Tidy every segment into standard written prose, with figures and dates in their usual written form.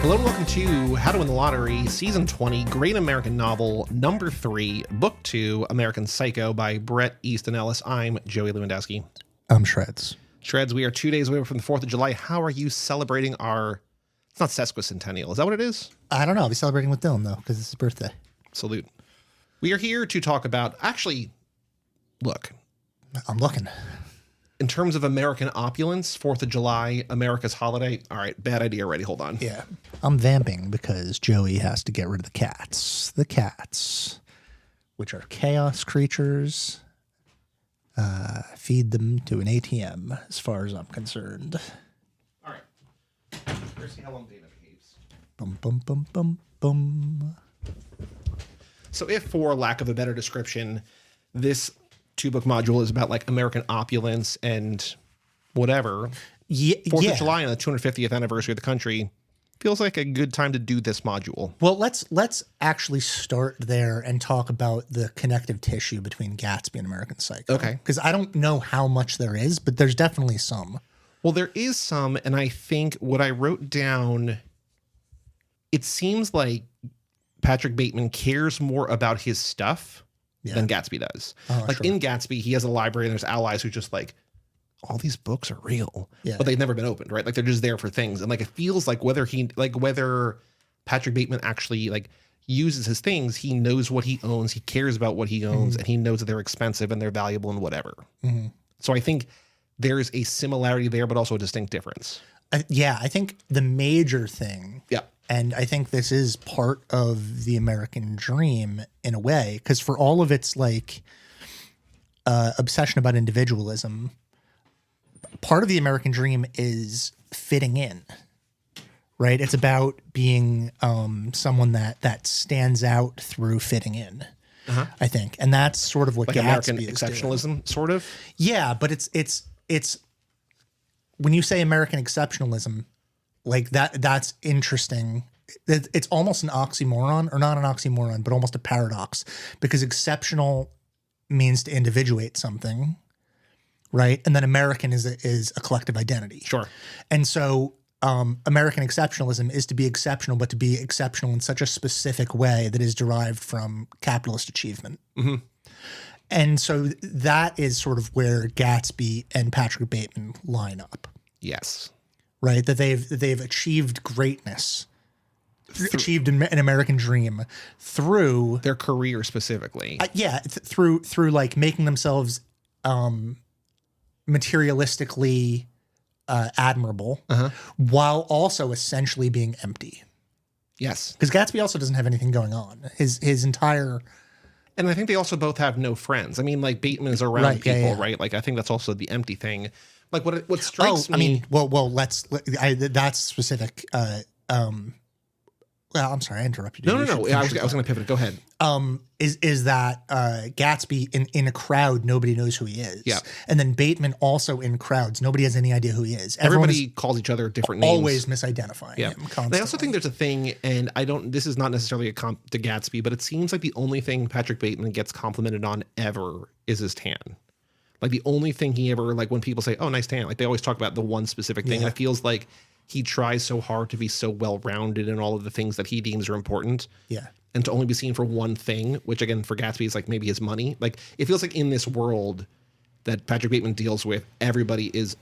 Hello and welcome to How to Win the Lottery, Season 20, Great American Novel, Number 3, Book 2, American Psycho by Bret, Easton, Ellis. I'm Joey Lewandowski. I'm Shreds. Shreds, we are 2 days away from the 4th of July. How are you celebrating our... It's not sesquicentennial. Is that what it is? I don't know. I'll be celebrating with Dylan, though, because it's his birthday. Salute. We are here to talk about... Actually, look. I'm looking. In terms of American opulence, 4th of July, America's holiday. All right, bad idea already. Hold on. Yeah. I'm vamping because Joey has to get rid of the cats. The cats, which are chaos creatures. Feed them to an ATM, as far as I'm concerned. All right. Let's see how long Dana behaves. Bum, bum, bum, bum, bum. So if, for lack of a better description, this two-book module is about like American opulence and whatever, 4th of July on the 250th anniversary of the country feels like a good time to do this module. Well, let's actually start there and talk about the connective tissue between Gatsby and American Psycho. Okay. Because I don't know how much there is, but there's definitely some. Well, there is some, and I think what I wrote down, it seems like Patrick Bateman cares more about his stuff than Gatsby does. Like in Gatsby, he has a library and there's allies who just like, all these books are real, but they've never been opened, right? Like they're just there for things. And like, it feels like whether Patrick Bateman actually like uses his things, he knows what he owns, he cares about what he owns, and he knows that they're expensive and they're valuable and whatever. So I think there's a similarity there, but also a distinct difference. I think the major thing, and I think this is part of the American dream in a way, because for all of its like obsession about individualism, part of the American dream is fitting in, right? It's about being someone that stands out through fitting in, I think. And that's sort of what like Gatsby American is exceptionalism, doing. sort of? Yeah, but it's when you say American exceptionalism, like that's interesting. It's almost an oxymoron, or not an oxymoron, but almost a paradox, because exceptional means to individuate something, right? And then American is a collective identity. Sure. And so American exceptionalism is to be exceptional, but to be exceptional in such a specific way that is derived from capitalist achievement. And so that is sort of where Gatsby and Patrick Bateman line up. Yes. Right? That they've achieved greatness, achieved an American dream through their career specifically. Through like making themselves materialistically admirable, while also essentially being empty. Yes. Because Gatsby also doesn't have anything going on. His entire... And I think they also both have no friends. I mean, like Bateman is around people, right? Like I think that's also the empty thing. Like what strikes me... I mean, well, that's specific... well, I'm sorry, I interrupted you. No. I was going to pivot. Go ahead. Is that Gatsby in a crowd, nobody knows who he is. Yeah. And then Bateman also in crowds, nobody has any idea who he is. Everybody calls each other different names. Always misidentifying him constantly. I also think there's a thing, and this is not necessarily a comp to Gatsby, but it seems like the only thing Patrick Bateman gets complimented on ever is his tan. Like the only thing he ever, like when people say, oh, nice tan, like they always talk about the one specific thing. And it feels like he tries so hard to be so well-rounded in all of the things that he deems are important. Yeah. And to only be seen for one thing, which again, for Gatsby is like maybe his money. Like it feels like in this world that Patrick Bateman deals with, everybody is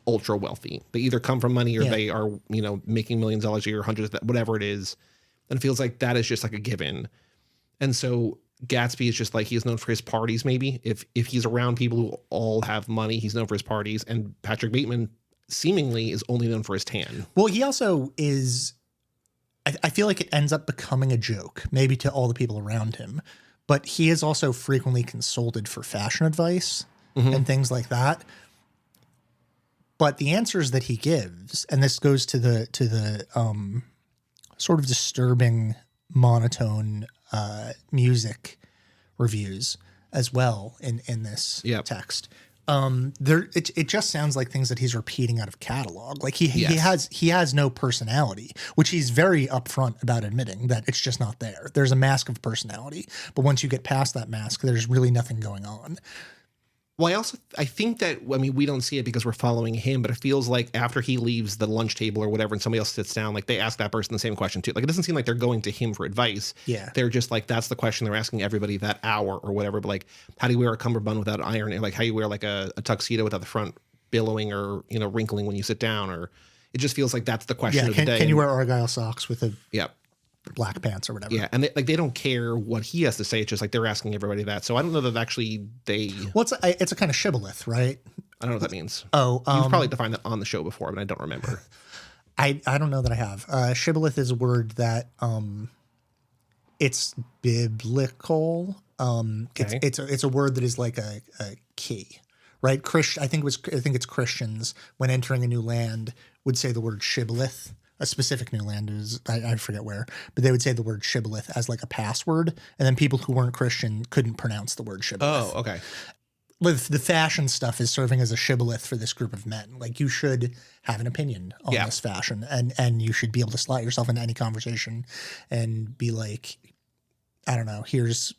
ultra wealthy. They either come from money or they are, making millions of dollars a year, hundreds, whatever it is. And it feels like that is just like a given. And so Gatsby is just like, he is known for his parties, maybe. If he's around people who all have money, he's known for his parties. And Patrick Bateman seemingly is only known for his tan. Well, he also is, I feel like it ends up becoming a joke, maybe to all the people around him, but he is also frequently consulted for fashion advice and things like that. But the answers that he gives, and this goes to the sort of disturbing monotone music reviews as well in this text. It just sounds like things that he's repeating out of catalog. Like he has no personality, which he's very upfront about admitting that it's just not there. There's a mask of personality, but once you get past that mask, there's really nothing going on. Well, I think that, I mean, we don't see it because we're following him, but it feels like after he leaves the lunch table or whatever and somebody else sits down, like they ask that person the same question too. Like it doesn't seem like they're going to him for advice. Yeah. They're just like, that's the question they're asking everybody that hour or whatever. But like, how do you wear a cummerbund without iron? Or like how you wear like a tuxedo without the front billowing or, you know, wrinkling when you sit down, or it just feels like that's the question of the day. Can you wear Argyle socks with a yeah. black pants or whatever? Yeah, and they don't care what he has to say. It's just like they're asking everybody that. So I don't know that actually they. Well, it's a kind of shibboleth, right? I don't know what that means. Oh, you've probably defined that on the show before, but I don't remember. I don't know that I have. Shibboleth is a word that it's biblical. Okay. It's a word that is like a key, right? I think it's Christians when entering a new land would say the word shibboleth. A specific new land is, I forget where, but they would say the word shibboleth as like a password. And then people who weren't Christian couldn't pronounce the word shibboleth. Oh, okay. With the fashion stuff is serving as a shibboleth for this group of men. Like you should have an opinion on this fashion and you should be able to slot yourself into any conversation and be like, I don't know, here's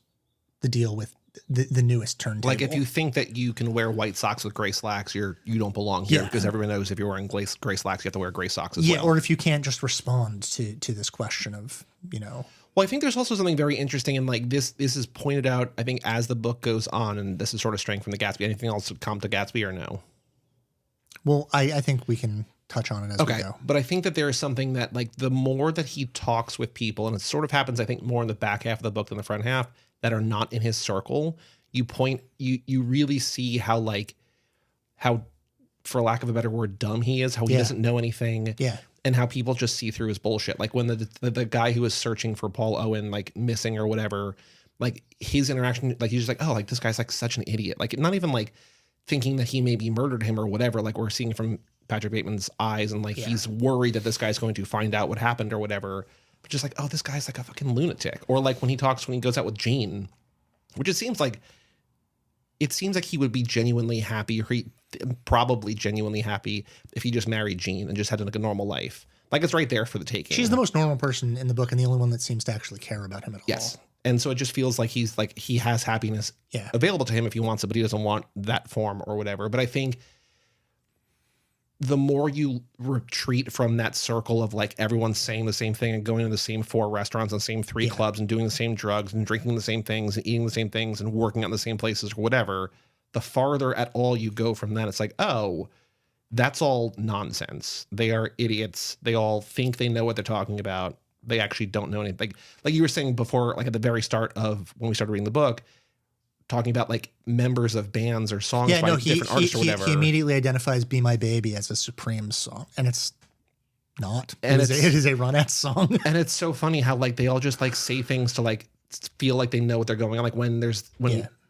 the deal with the newest turntable. Like if you think that you can wear white socks with gray slacks, you don't belong here because everyone knows if you're wearing gray slacks, you have to wear gray socks as well. Yeah, or if you can't just respond to this question of, you know. Well, I think there's also something very interesting, and like this is pointed out, I think, as the book goes on, and this is sort of straying from the Gatsby. Anything else to come to Gatsby or no? Well, I think we can touch on it as we go. But I think that there is something that, like, the more that he talks with people, and it sort of happens, I think, more in the back half of the book than the front half, that are not in his circle, you really see how, for lack of a better word, dumb he is, how he doesn't know anything. Yeah. And how people just see through his bullshit. Like when the guy who was searching for Paul Owen, like missing or whatever, like his interaction, like he's just like, oh, like this guy's like such an idiot. Like not even like thinking that he maybe murdered him or whatever. Like we're seeing from Patrick Bateman's eyes, and like he's worried that this guy's going to find out what happened or whatever. But just like, oh, this guy's like a fucking lunatic. Or like when he goes out with Jean, which it seems like he would be genuinely happy, or probably genuinely happy if he just married Jean and just had like a normal life. Like it's right there for the taking. She's the most normal person in the book and the only one that seems to actually care about him at all. Yes. And so it just feels like he has happiness available to him if he wants it, but he doesn't want that form or whatever. But I think the more you retreat from that circle of like everyone saying the same thing and going to the same 4 restaurants and same 3 clubs and doing the same drugs and drinking the same things and eating the same things and working at the same places or whatever, the farther at all you go from that, it's like, oh, that's all nonsense. They are idiots. They all think they know what they're talking about. They actually don't know anything. Like you were saying before, like at the very start of when we started reading the book, talking about like members of bands or songs by different artists or whatever. He immediately identifies Be My Baby as a Supreme song. And it's not. And it is a Ronettes song. And it's so funny how like they all just like say things to like feel like they know what they're going on. Like when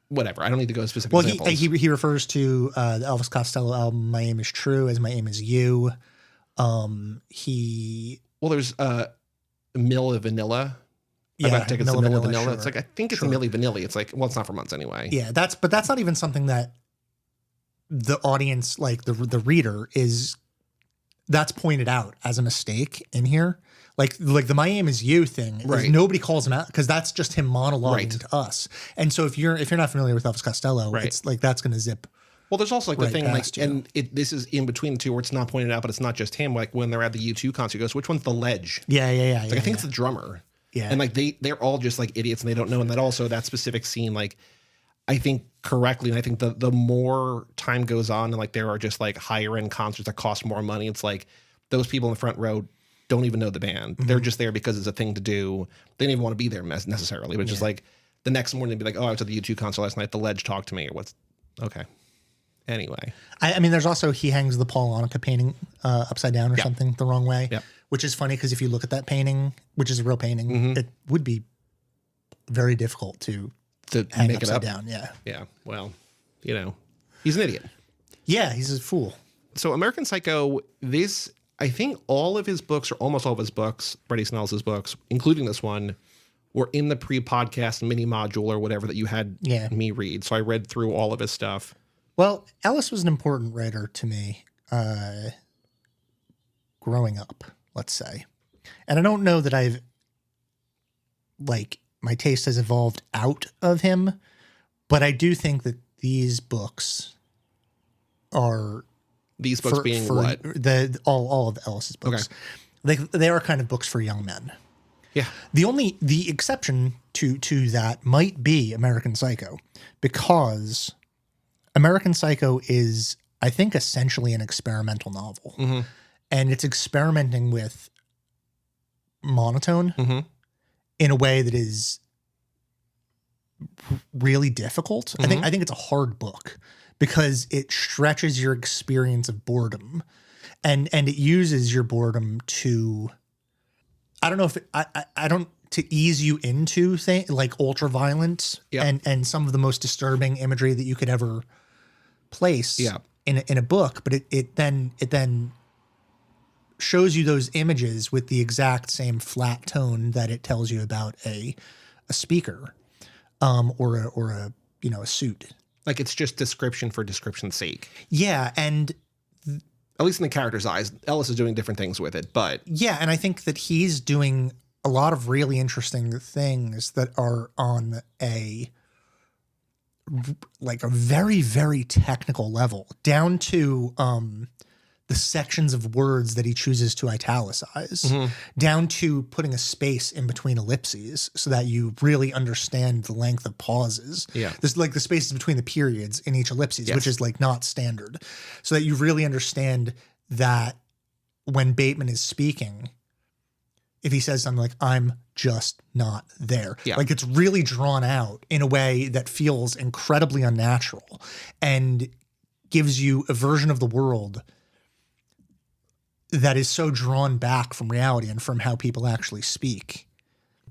whatever. I don't need to go to specific examples. He refers to the Elvis Costello album, My Aim is True, as My Aim is You. There's Milli Vanilla. Yeah, I got tickets to Milli Vanilla. Sure. It's like, I think it's Milli Vanilli. It's like, well, it's not for months anyway. Yeah, that's not even something that the audience, like the reader, that's pointed out as a mistake in here. Like the My Aim is You thing, is nobody calls him out because that's just him monologuing to us. And so if you're not familiar with Elvis Costello, it's like that's going to zip. Well, there's also like the thing, like, and this is in between the two where it's not pointed out, but it's not just him. Like when they're at the U2 concert, he goes, "Which one's the Ledge?" Yeah. I think it's the drummer. Yeah, and like they're all just like idiots and they don't know. And that specific scene, like I think correctly, and I think the more time goes on and like there are just like higher end concerts that cost more money, it's like those people in the front row don't even know the band. Mm-hmm. They're just there because it's a thing to do. They don't even want to be there necessarily, but just like the next morning they'd be like, "Oh, I was at the U2 concert last night. The Ledge talked to me," or what's okay. Anyway, I mean, there's also he hangs the Paul Anka painting upside down or something the wrong way, which is funny because if you look at that painting, which is a real painting, it would be very difficult to hang make upside it up. down. Yeah. Well, he's an idiot. Yeah, he's a fool. So American Psycho, I think all of his books, or almost all of his books, Bret Easton Ellis's books, including this one, were in the pre-podcast mini module or whatever that you had me read. So I read through all of his stuff. Well, Ellis was an important writer to me growing up, let's say. And I don't know that my taste has evolved out of him, but I do think that these books are These books being what? All of Ellis's books. Okay. They are kind of books for young men. Yeah. The exception to that might be American Psycho, because American Psycho is, I think, essentially an experimental novel. Mm-hmm. And it's experimenting with monotone Mm-hmm. in a way that is really difficult. Mm-hmm. I think it's a hard book because it stretches your experience of boredom, and it uses your boredom to, I don't know if I don't, to ease you into things like ultra violence and some of the most disturbing imagery that you could ever place in a book, but it then shows you those images with the exact same flat tone that it tells you about a speaker, or a a suit. Like it's just description for description's sake. Yeah, and at least in the character's eyes, Ellis is doing different things with it, but yeah, and I think that he's doing a lot of really interesting things that are on a very, very technical level, down to the sections of words that he chooses to italicize, down to putting a space in between ellipses so that you really understand the length of pauses. Yeah. There's like the spaces between the periods in each ellipses, which is like not standard, so that you really understand that when Bateman is speaking, if he says something like, "I'm just not there," like it's really drawn out in a way that feels incredibly unnatural and gives you a version of the world that is so drawn back from reality and from how people actually speak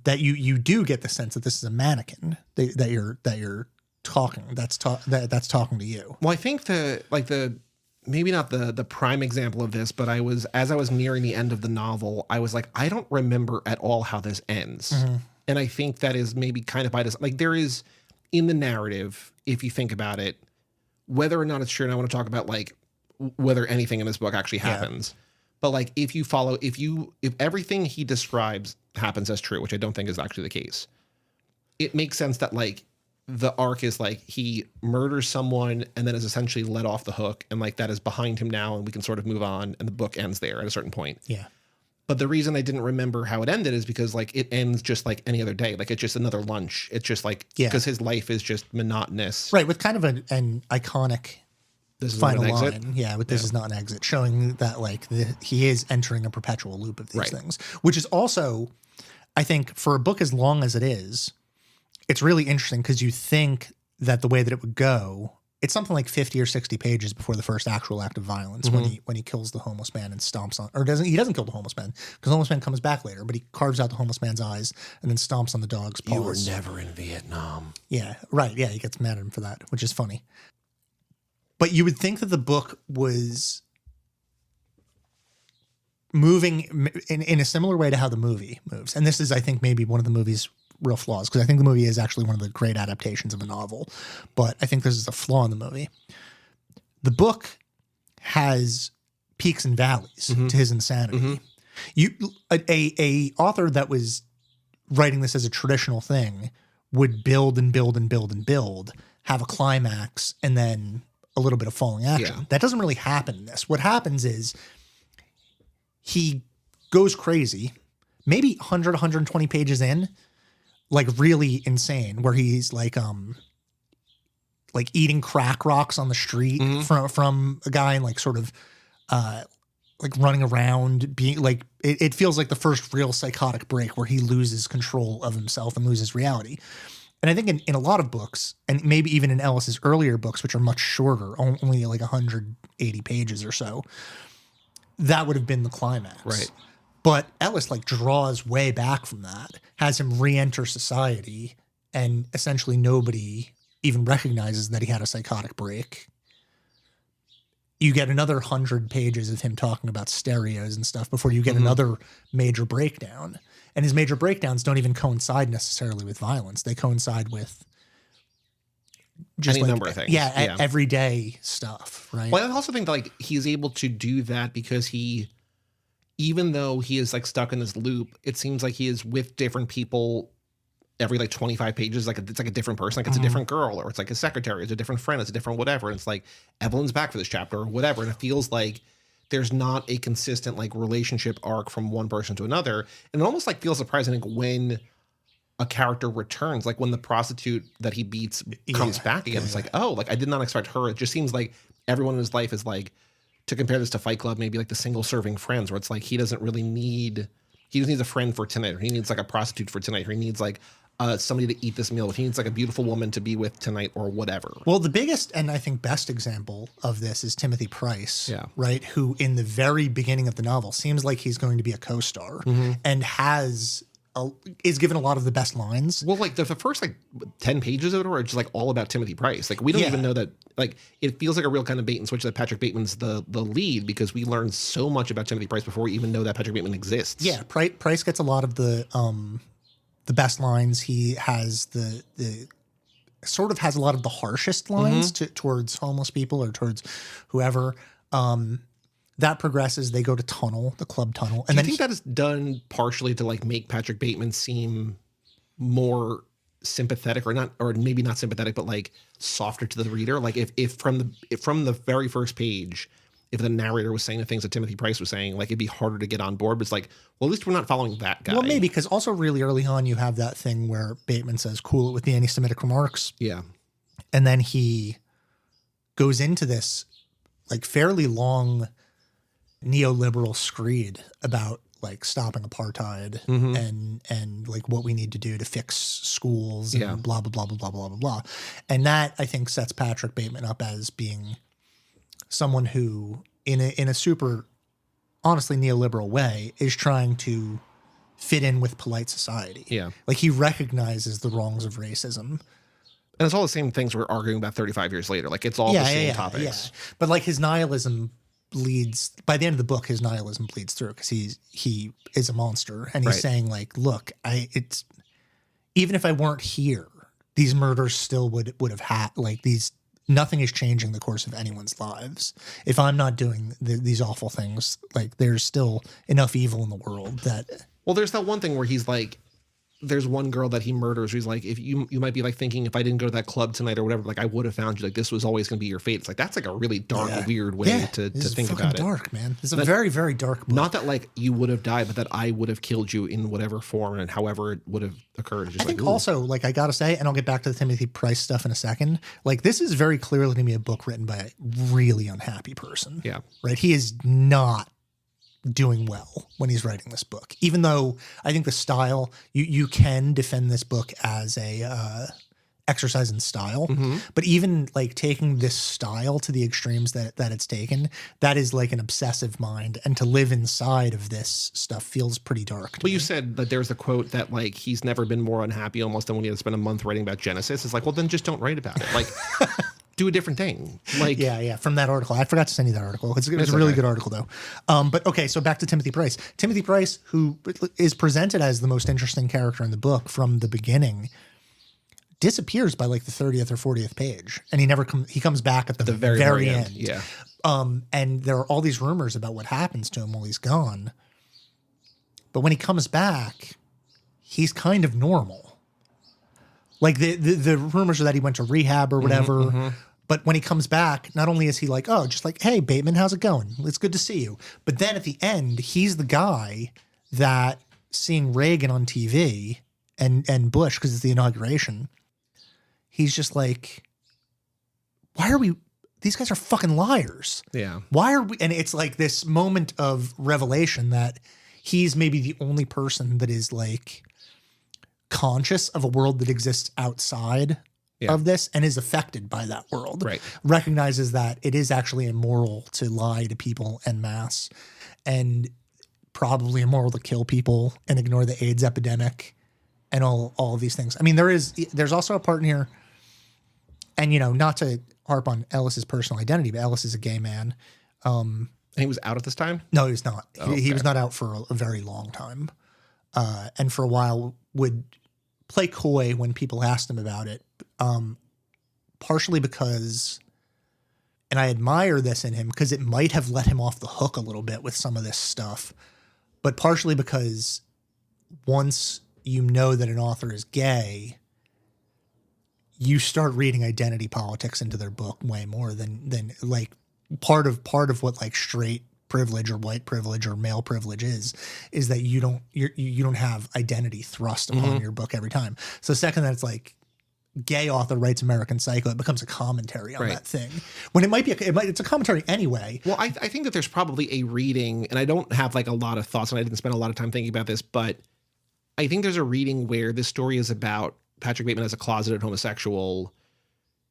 that you do get the sense that this is a mannequin that you're talking that's talking to you. Well, I think the maybe not the prime example of this, but as I was nearing the end of the novel, I was like, I don't remember at all how this ends. And I think that is maybe kind of by design. Like there is in the narrative, if you think about it, whether or not it's true, and I want to talk about like whether anything in this book actually happens. But like if everything he describes happens as true, which I don't think is actually the case, it makes sense that like the arc is like he murders someone and then is essentially let off the hook, and like that is behind him now, and we can sort of move on, and the book ends there at a certain point. Yeah. But the reason I didn't remember how it ended is because like it ends just like any other day. Like it's just another lunch. It's just like, because his life is just monotonous. Right. With kind of an iconic final line. Yeah. But this is not an exit, showing that like he is entering a perpetual loop of these things, which is also, I think, for a book as long as it is, it's really interesting because you think that the way that it would go, it's something like 50 or 60 pages before the first actual act of violence, when he kills the homeless man and stomps on, or he doesn't kill the homeless man, because the homeless man comes back later, but he carves out the homeless man's eyes and then stomps on the dog's paws. You were never in Vietnam. Yeah, right. Yeah, he gets mad at him for that, which is funny. But you would think that the book was moving in a similar way to how the movie moves. And this is, I think, maybe one of the movie's real flaws, because I think the movie is actually one of the great adaptations of a novel. But I think this is a flaw in the movie. The book has peaks and valleys to his insanity. A author that was writing this as a traditional thing would build and build and build and build, have a climax, and then a little bit of falling action. Yeah. That doesn't really happen in this. What happens is he goes crazy, maybe 100, 120 pages in, like really insane, where he's like eating crack rocks on the street from a guy, and like sort of like running around, being like, it feels like the first real psychotic break where he loses control of himself and loses reality. And I think in a lot of books, and maybe even in Ellis's earlier books, which are much shorter, only like 180 pages or so, that would have been the climax. Right. But Ellis like draws way back from that, has him re-enter society, and essentially nobody even recognizes that he had a psychotic break. You get another 100 pages of him talking about stereos and stuff before you get another major breakdown. And his major breakdowns don't even coincide necessarily with violence. They coincide with just any number of things. Yeah, everyday stuff, right? Well, I also think that, like, he's able to do that because even though he is like stuck in this loop, it seems like he is with different people every like 25 pages, like it's like a different person, like it's a different girl, or it's like a secretary, it's a different friend, it's a different whatever. And it's like Evelyn's back for this chapter or whatever. And it feels like there's not a consistent like relationship arc from one person to another. And it almost like feels surprising like, when a character returns, like when the prostitute that he beats comes back again. It's like, oh, like I did not expect her. It just seems like everyone in his life is like, to compare this to Fight Club, maybe like the single serving friends, where it's like he doesn't really need, he just needs a friend for tonight, or he needs like a prostitute for tonight, or he needs like somebody to eat this meal with. He needs like a beautiful woman to be with tonight, or whatever. Well, the biggest and I think best example of this is Timothy Price, right? Who in the very beginning of the novel seems like he's going to be a co-star and is given a lot of the best lines. Well, like the first like 10 pages of it are just like all about Timothy Price. Like we don't even know that, like it feels like a real kind of bait and switch that Patrick Bateman's the lead, because we learned so much about Timothy Price before we even know that Patrick Bateman exists. Yeah, Price gets a lot of the best lines. He has the sort of has a lot of the harshest lines towards homeless people or towards whoever. That progresses. They go to the club tunnel. And then I think that is done partially to like make Patrick Bateman seem more sympathetic, or not, or maybe not sympathetic, but like softer to the reader. Like if from the very first page, if the narrator was saying the things that Timothy Price was saying, like it'd be harder to get on board. But it's like, well, at least we're not following that guy. Well, maybe because also really early on you have that thing where Bateman says, "Cool it with the anti-Semitic remarks." Yeah, and then he goes into this like fairly long neoliberal screed about like stopping apartheid and like what we need to do to fix schools and blah, blah, blah, blah, blah, blah, blah, blah. And that I think sets Patrick Bateman up as being someone who in a super honestly neoliberal way is trying to fit in with polite society. Yeah. Like he recognizes the wrongs of racism. And it's all the same things we're arguing about 35 years later. Like it's all the same topics. Yeah. But like his nihilism bleeds, by the end of the book, his nihilism bleeds through because he is a monster, and he's saying like, look, it's even if I weren't here, these murders still would have had like these. Nothing is changing the course of anyone's lives if I'm not doing these awful things. Like there's still enough evil in the world that. Well, there's that one thing where he's like, there's one girl that he murders who's like, if you might be like thinking, if I didn't go to that club tonight or whatever, like I would have found you. Like this was always going to be your fate. It's like, that's like a really dark, weird way to think about it. Dark, man. It's a very, very dark book. Not that like you would have died, but that I would have killed you in whatever form and however it would have occurred. Just I think also, like I got to say, and I'll get back to the Timothy Price stuff in a second. Like this is very clearly to me a book written by a really unhappy person. Yeah. Right. He is not doing well when he's writing this book, even though I think the style you can defend this book as a exercise in style, but even like taking this style to the extremes that it's taken, that is like an obsessive mind, and to live inside of this stuff feels pretty dark. Well, you said that there's a quote that like he's never been more unhappy almost than when he had to spend a month writing about Genesis. It's like, well, then just don't write about it. Like do a different thing. Like from that article. I forgot to send you that article. It's a really good article though. But okay, so back to Timothy Price. Timothy Price, who is presented as the most interesting character in the book from the beginning, disappears by like the 30th or 40th page, and he comes back at the very end. Yeah. And there are all these rumors about what happens to him while he's gone. But when he comes back, he's kind of normal. Like the rumors are that he went to rehab or whatever. But when he comes back, not only is he like, oh, just like, hey, Bateman, how's it going? It's good to see you. But then at the end, he's the guy that seeing Reagan on TV and Bush, because it's the inauguration, he's just like, these guys are fucking liars. Yeah. Why are we? And it's like this moment of revelation that he's maybe the only person that is like conscious of a world that exists outside of this and is affected by that world. Right. Recognizes that it is actually immoral to lie to people en masse, and probably immoral to kill people and ignore the AIDS epidemic and all of these things. I mean, there's also a part in here, and not to harp on Ellis's personal identity, but Ellis is a gay man. And he was out at this time? No, he was not. Oh, okay. He was not out for a very long time. And for a while would play coy when people asked him about it. Partially because, and I admire this in him because it might have let him off the hook a little bit with some of this stuff, but partially because once you know that an author is gay, you start reading identity politics into their book way more than like part of what like straight privilege or white privilege or male privilege is that you don't have identity thrust upon your book every time. So the second that it's like gay author writes American Psycho, it becomes a commentary on that thing. When it's a commentary anyway. Well, I think that there's probably a reading, and I don't have like a lot of thoughts, and I didn't spend a lot of time thinking about this, but I think there's a reading where this story is about Patrick Bateman as a closeted homosexual.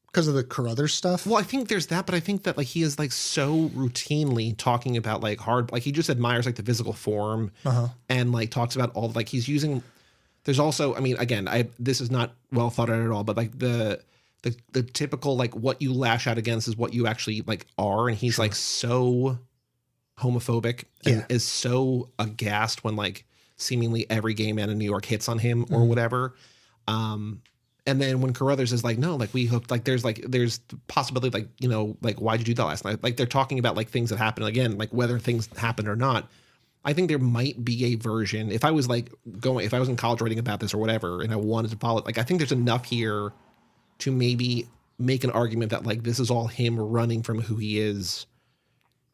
Because of the Carruthers stuff? Well, I think there's that, but I think that like he is like so routinely talking about like hard, like he just admires like the physical form and like talks about all like he's using. There's also, I mean, again, this is not well thought out at all, but like the typical like what you lash out against is what you actually like are, and he's like so homophobic and is so aghast when like seemingly every gay man in New York hits on him or whatever. And then when Carruthers is like, no, like we hope like there's the possibility like, you know, like why'd you do that last night? Like they're talking about like things that happen again, like whether things happen or not. I think there might be a version if I was in college writing about this or whatever, and I wanted to follow it, like I think there's enough here to maybe make an argument that like this is all him running from who he is,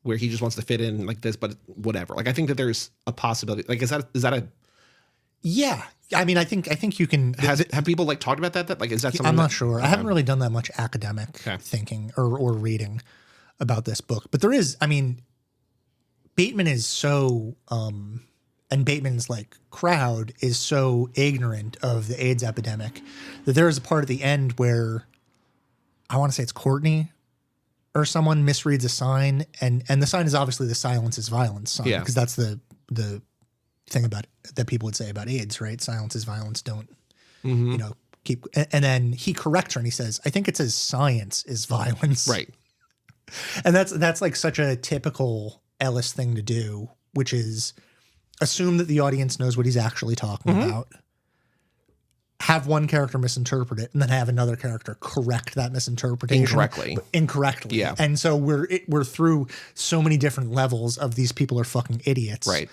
where he just wants to fit in like this, but whatever. Like I think that there's a possibility. Like is that a yeah. I mean, I think you can. Have people like talked about that? That like is that something? I'm not sure. I haven't really done that much academic thinking or reading about this book, but there is. I mean, Bateman is so, and Bateman's like crowd is so ignorant of the AIDS epidemic that there is a part at the end where I want to say it's Courtney or someone misreads a sign, and the sign is obviously the silence is violence sign because that's the thing about that people would say about AIDS, right? Silence is violence. Don't, you know, keep. And then he corrects her and he says, I think it says science is violence. Right. And that's like such a typical Ellis thing to do, which is assume that the audience knows what he's actually talking about, have one character misinterpret it, and then have another character correct that misinterpretation incorrectly. Yeah. And so we're through so many different levels of these people are fucking idiots. Right.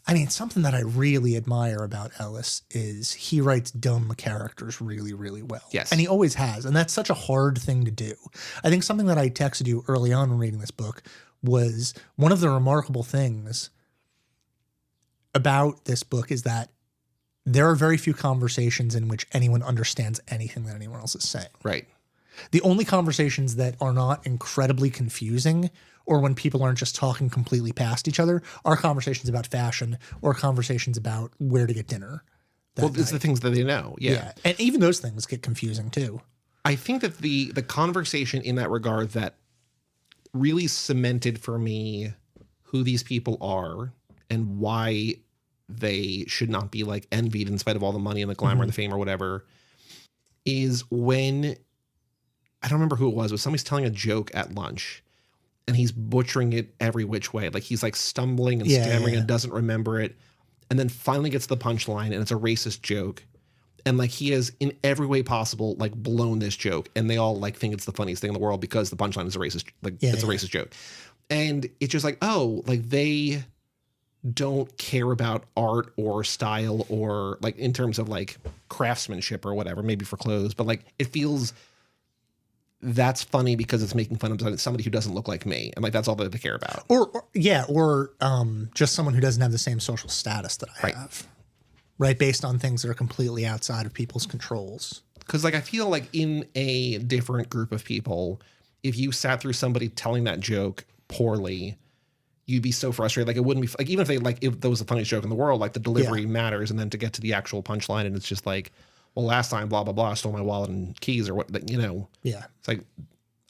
I mean, something that I really admire about Ellis is he writes dumb characters really, really well. Yes. And he always has. And that's such a hard thing to do. I think something that I texted you early on when reading this book was one of the remarkable things about this book is that there are very few conversations in which anyone understands anything that anyone else is saying. Right. The only conversations that are not incredibly confusing or when people aren't just talking completely past each other are conversations about fashion or conversations about where to get dinner. Well, it's the things that they know. Yeah. And even those things get confusing too. I think that the conversation in that regard that really cemented for me who these people are and why they should not be like envied in spite of all the money and the glamour and the fame or whatever is when, I don't remember who it was somebody's telling a joke at lunch and he's butchering it every which way. Like he's like stumbling and stammering and doesn't remember it. And then finally gets to the punchline and it's a racist joke. And like he has in every way possible, like blown this joke. And they all like think it's the funniest thing in the world because the punchline is a racist, it's a racist joke. And it's just like, oh, like they don't care about art or style or like in terms of like craftsmanship or whatever, maybe for clothes, but like it feels that's funny because it's making fun of somebody who doesn't look like me. And like, that's all that they care about. Or just someone who doesn't have the same social status that I have. Right. Based on things that are completely outside of people's controls. Cause like, I feel like in a different group of people, if you sat through somebody telling that joke poorly, you'd be so frustrated. Like it wouldn't be like, even if that was the funniest joke in the world, like the delivery matters. And then to get to the actual punchline and it's just like, well, last time, blah, blah, blah, I stole my wallet and keys or what, you know. Yeah. It's like,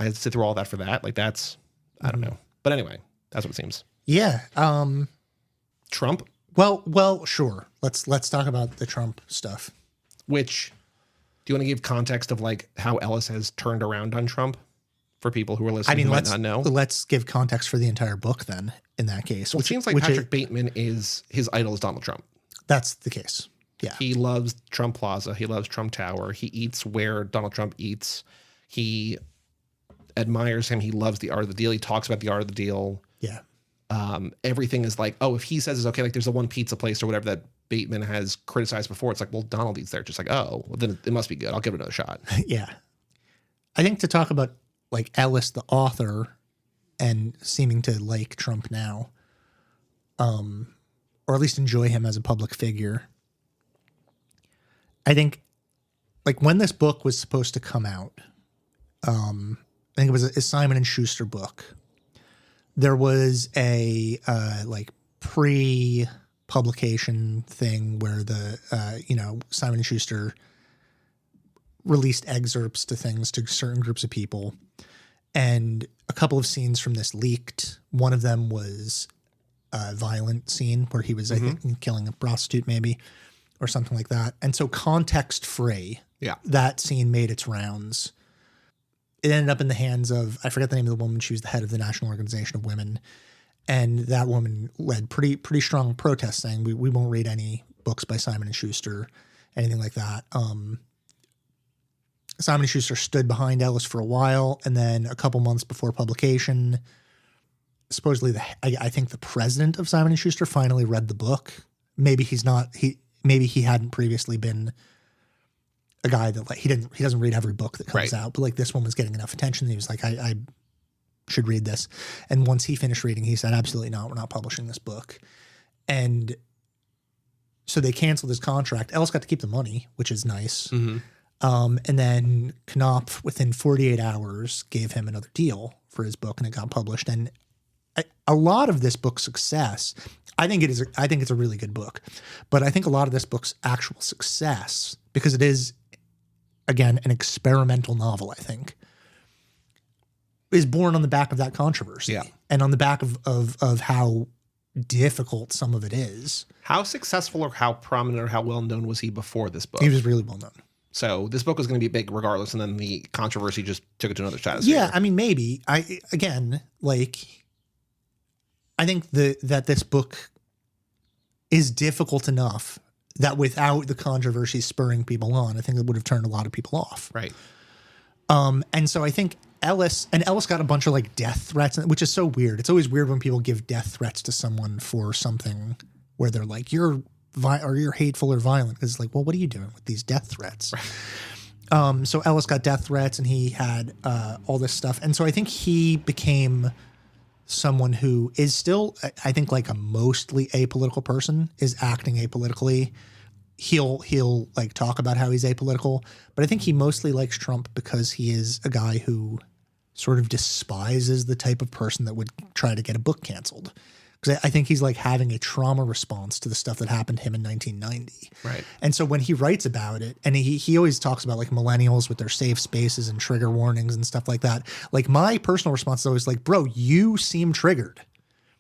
I had to sit through all that for that. Like that's, I don't know. But anyway, that's what it seems. Yeah. Trump? Well, sure. Let's talk about the Trump stuff. Which, do you want to give context of like how Ellis has turned around on Trump for people who are listening who might not know? Let's give context for the entire book then, in that case. Well, it seems like Patrick Bateman his idol is Donald Trump. That's the case. Yeah. He loves Trump Plaza. He loves Trump Tower. He eats where Donald Trump eats. He admires him. He loves the art of the deal. He talks about the art of the deal. Yeah. everything is like, oh, if he says it's okay, like there's the one pizza place or whatever that Bateman has criticized before. It's like, well, Donald eats there. Just like, oh, well, then it must be good. I'll give it another shot. Yeah. I think to talk about like Ellis, the author, and seeming to like Trump now, or at least enjoy him as a public figure. I think like when this book was supposed to come out, I think it was a Simon and Schuster book. There was a like pre-publication thing where the Simon and Schuster released excerpts to things to certain groups of people, and a couple of scenes from this leaked. One of them was a violent scene where he was, I think, killing a prostitute maybe or something like that. And so context free, that scene made its rounds. It ended up in the hands of, I forget the name of the woman. She was the head of the National Organization of Women. And that woman led pretty strong protests saying, we won't read any books by Simon and Schuster, anything like that. Simon & Schuster stood behind Ellis for a while, and then a couple months before publication, supposedly I think the president of Simon & Schuster finally read the book. Maybe he hadn't previously been a guy that like he doesn't read every book that comes out, but like this one was getting enough attention. He was like, I should read this. And once he finished reading, he said, absolutely not, we're not publishing this book. And so they canceled his contract. Ellis got to keep the money, which is nice. Mm-hmm. And then Knopf, within 48 hours, gave him another deal for his book, and it got published. And a lot of this book's success, I think it's a really good book, but I think a lot of this book's actual success, because it is, again, an experimental novel, I think, is born on the back of that controversy, and on the back of how difficult some of it is. How successful or how prominent or how well known was he before this book? He was really well known. So this book was going to be big regardless, and then the controversy just took it to another stratosphere. Yeah, I mean, maybe. I think that this book is difficult enough that without the controversy spurring people on, I think it would have turned a lot of people off. Right. And so I think Ellis got a bunch of like death threats, which is so weird. It's always weird when people give death threats to someone for something where they're like, you're hateful or violent. Because it's like, well, what are you doing with these death threats? Right. So Ellis got death threats, and he had all this stuff. And so I think he became someone who is still, I think, like a mostly apolitical person, is acting apolitically. He'll like talk about how he's apolitical, but I think he mostly likes Trump because he is a guy who sort of despises the type of person that would try to get a book canceled. Because I think he's like having a trauma response to the stuff that happened to him in 1990. Right. And so when he writes about it, and he always talks about like millennials with their safe spaces and trigger warnings and stuff like that. Like my personal response is always like, bro, you seem triggered.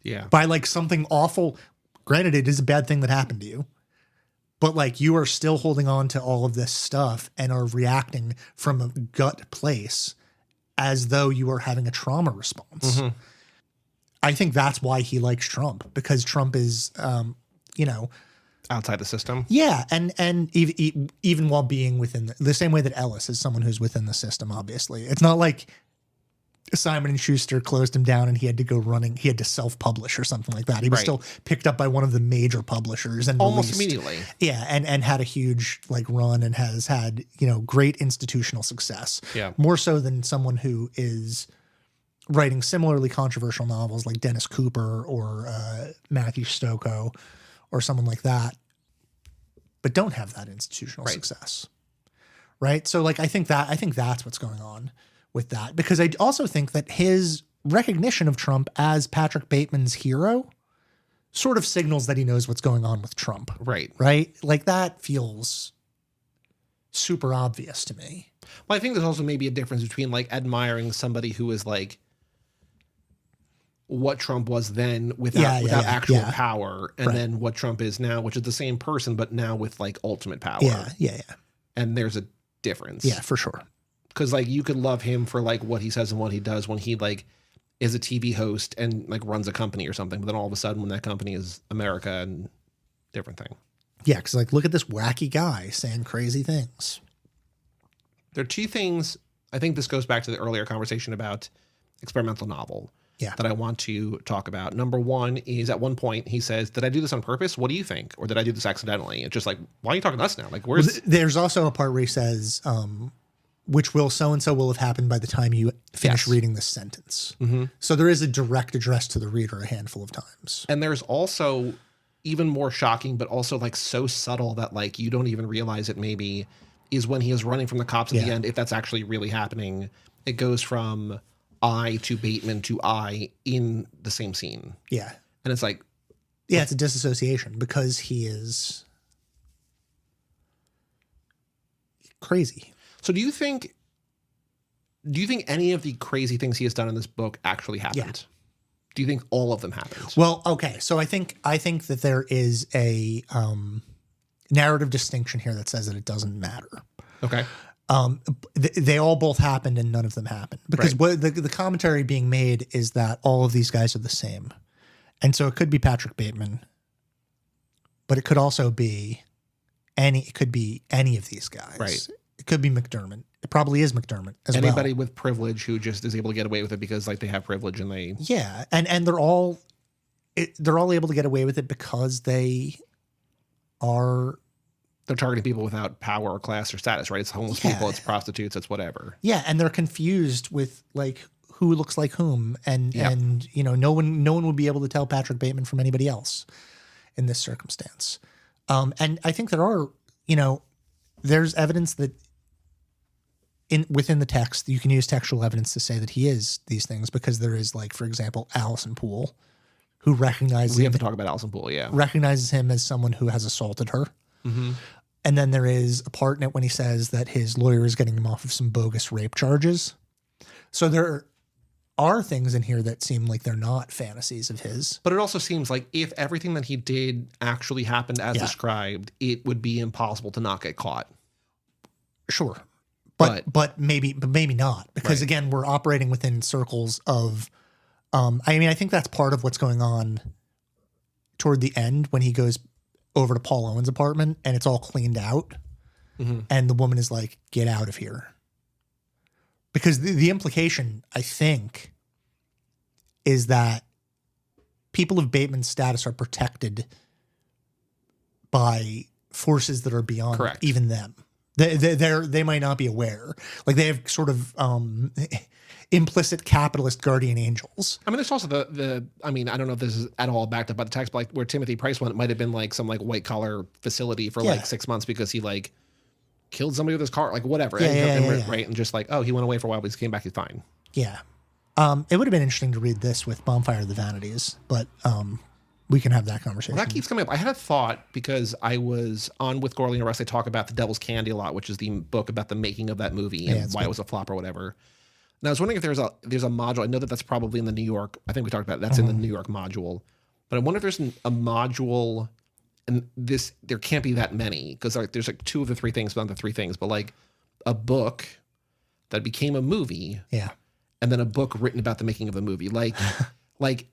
Yeah. By like something awful. Granted, it is a bad thing that happened to you. But like you are still holding on to all of this stuff and are reacting from a gut place as though you are having a trauma response. Mm-hmm. I think that's why he likes Trump, because Trump is, outside the system. Yeah. And even while being within the same way that Ellis is someone who's within the system, obviously. It's not like Simon and Schuster closed him down and he had to self-publish or something like that. He was still picked up by one of the major publishers and almost released immediately. Yeah. And had a huge like run and has had, great institutional success. Yeah. More so than someone who is writing similarly controversial novels like Dennis Cooper or Matthew Stokoe or someone like that, but don't have that institutional success. Right. So like, I think that's what's going on with that, because I also think that his recognition of Trump as Patrick Bateman's hero sort of signals that he knows what's going on with Trump. Right. Right. Like that feels super obvious to me. Well, I think there's also maybe a difference between like admiring somebody who is like what Trump was then without actual power, and then what Trump is now, which is the same person, but now with like ultimate power. Yeah. And there's a difference. Yeah, for sure. Because like you could love him for like what he says and what he does when he like is a TV host and like runs a company or something, but then all of a sudden when that company is America and different thing. Yeah, because like look at this wacky guy saying crazy things. There are two things. I think this goes back to the earlier conversation about experimental novel. that I want to talk about. Number one is at one point he says, "Did I do this on purpose? What do you think? Or did I do this accidentally?" It's just like, why are you talking to us now? Like, where's... There's also a part where he says, which will so-and-so will have happened by the time you finish reading this sentence. So there is a direct address to the reader a handful of times. And there's also even more shocking, but also like so subtle that like you don't even realize it maybe, is when he is running from the cops at the end, if that's actually really happening. It goes from I to Bateman to I in the same scene. Yeah. And it's like... Yeah, it's a disassociation because he is crazy. So do you think any of the crazy things he has done in this book actually happened? Yeah. Do you think all of them happened? Well, okay. So I think that there is a narrative distinction here that says that it doesn't matter. Okay. They all both happened and none of them happened because what the commentary being made is that all of these guys are the same. And so it could be Patrick Bateman, but it could also be any of these guys. Right. It could be McDermott. It probably is McDermott as well. Anybody with privilege who just is able to get away with it because like they have privilege and they... Yeah. And they're all able to get away with it because they're targeting people without power or class or status, right? It's homeless people, it's prostitutes, it's whatever. Yeah, and they're confused with like who looks like whom, and you know, no one would be able to tell Patrick Bateman from anybody else in this circumstance. And I think there are, you know, there's evidence that within the text you can use textual evidence to say that he is these things because there is, like, for example, Alison Poole, who recognizes we have to talk about Alison Poole, recognizes him as someone who has assaulted her. And then there is a part in it when he says that his lawyer is getting him off of some bogus rape charges. So there are things in here that seem like they're not fantasies of his. But it also seems like if everything that he did actually happened as described, it would be impossible to not get caught. Sure. But maybe not. Because again, we're operating within circles of, I mean, I think that's part of what's going on toward the end when he goes over to Paul Owen's apartment and it's all cleaned out. And the woman is like, get out of here. Because the implication, I think, is that people of Bateman's status are protected by forces that are beyond even them. They might not be aware. Like they have sort of implicit capitalist guardian angels. I mean, there's also I mean, I don't know if this is at all backed up by the text, but like where Timothy Price went, it might have been like some like white collar facility for like 6 months because he like killed somebody with his car, like whatever. Right. And just like, oh, he went away for a while, but he came back, he's fine. Yeah. It would have been interesting to read this with Bonfire of the Vanities, but we can have that conversation. Well, that keeps coming up. I had a thought because I was on with Gorley and Russ. They talk about The Devil's Candy a lot, which is the book about the making of that movie and why it was a flop or whatever. And I was wondering if there's a module. I know that that's probably in the New York. I think we talked about it. That's in the New York module. But I wonder if there's a module, and there can't be that many because there's like 2 of the 3 things, but not the 3 things. But like a book that became a movie, and then a book written about the making of the movie. Like, like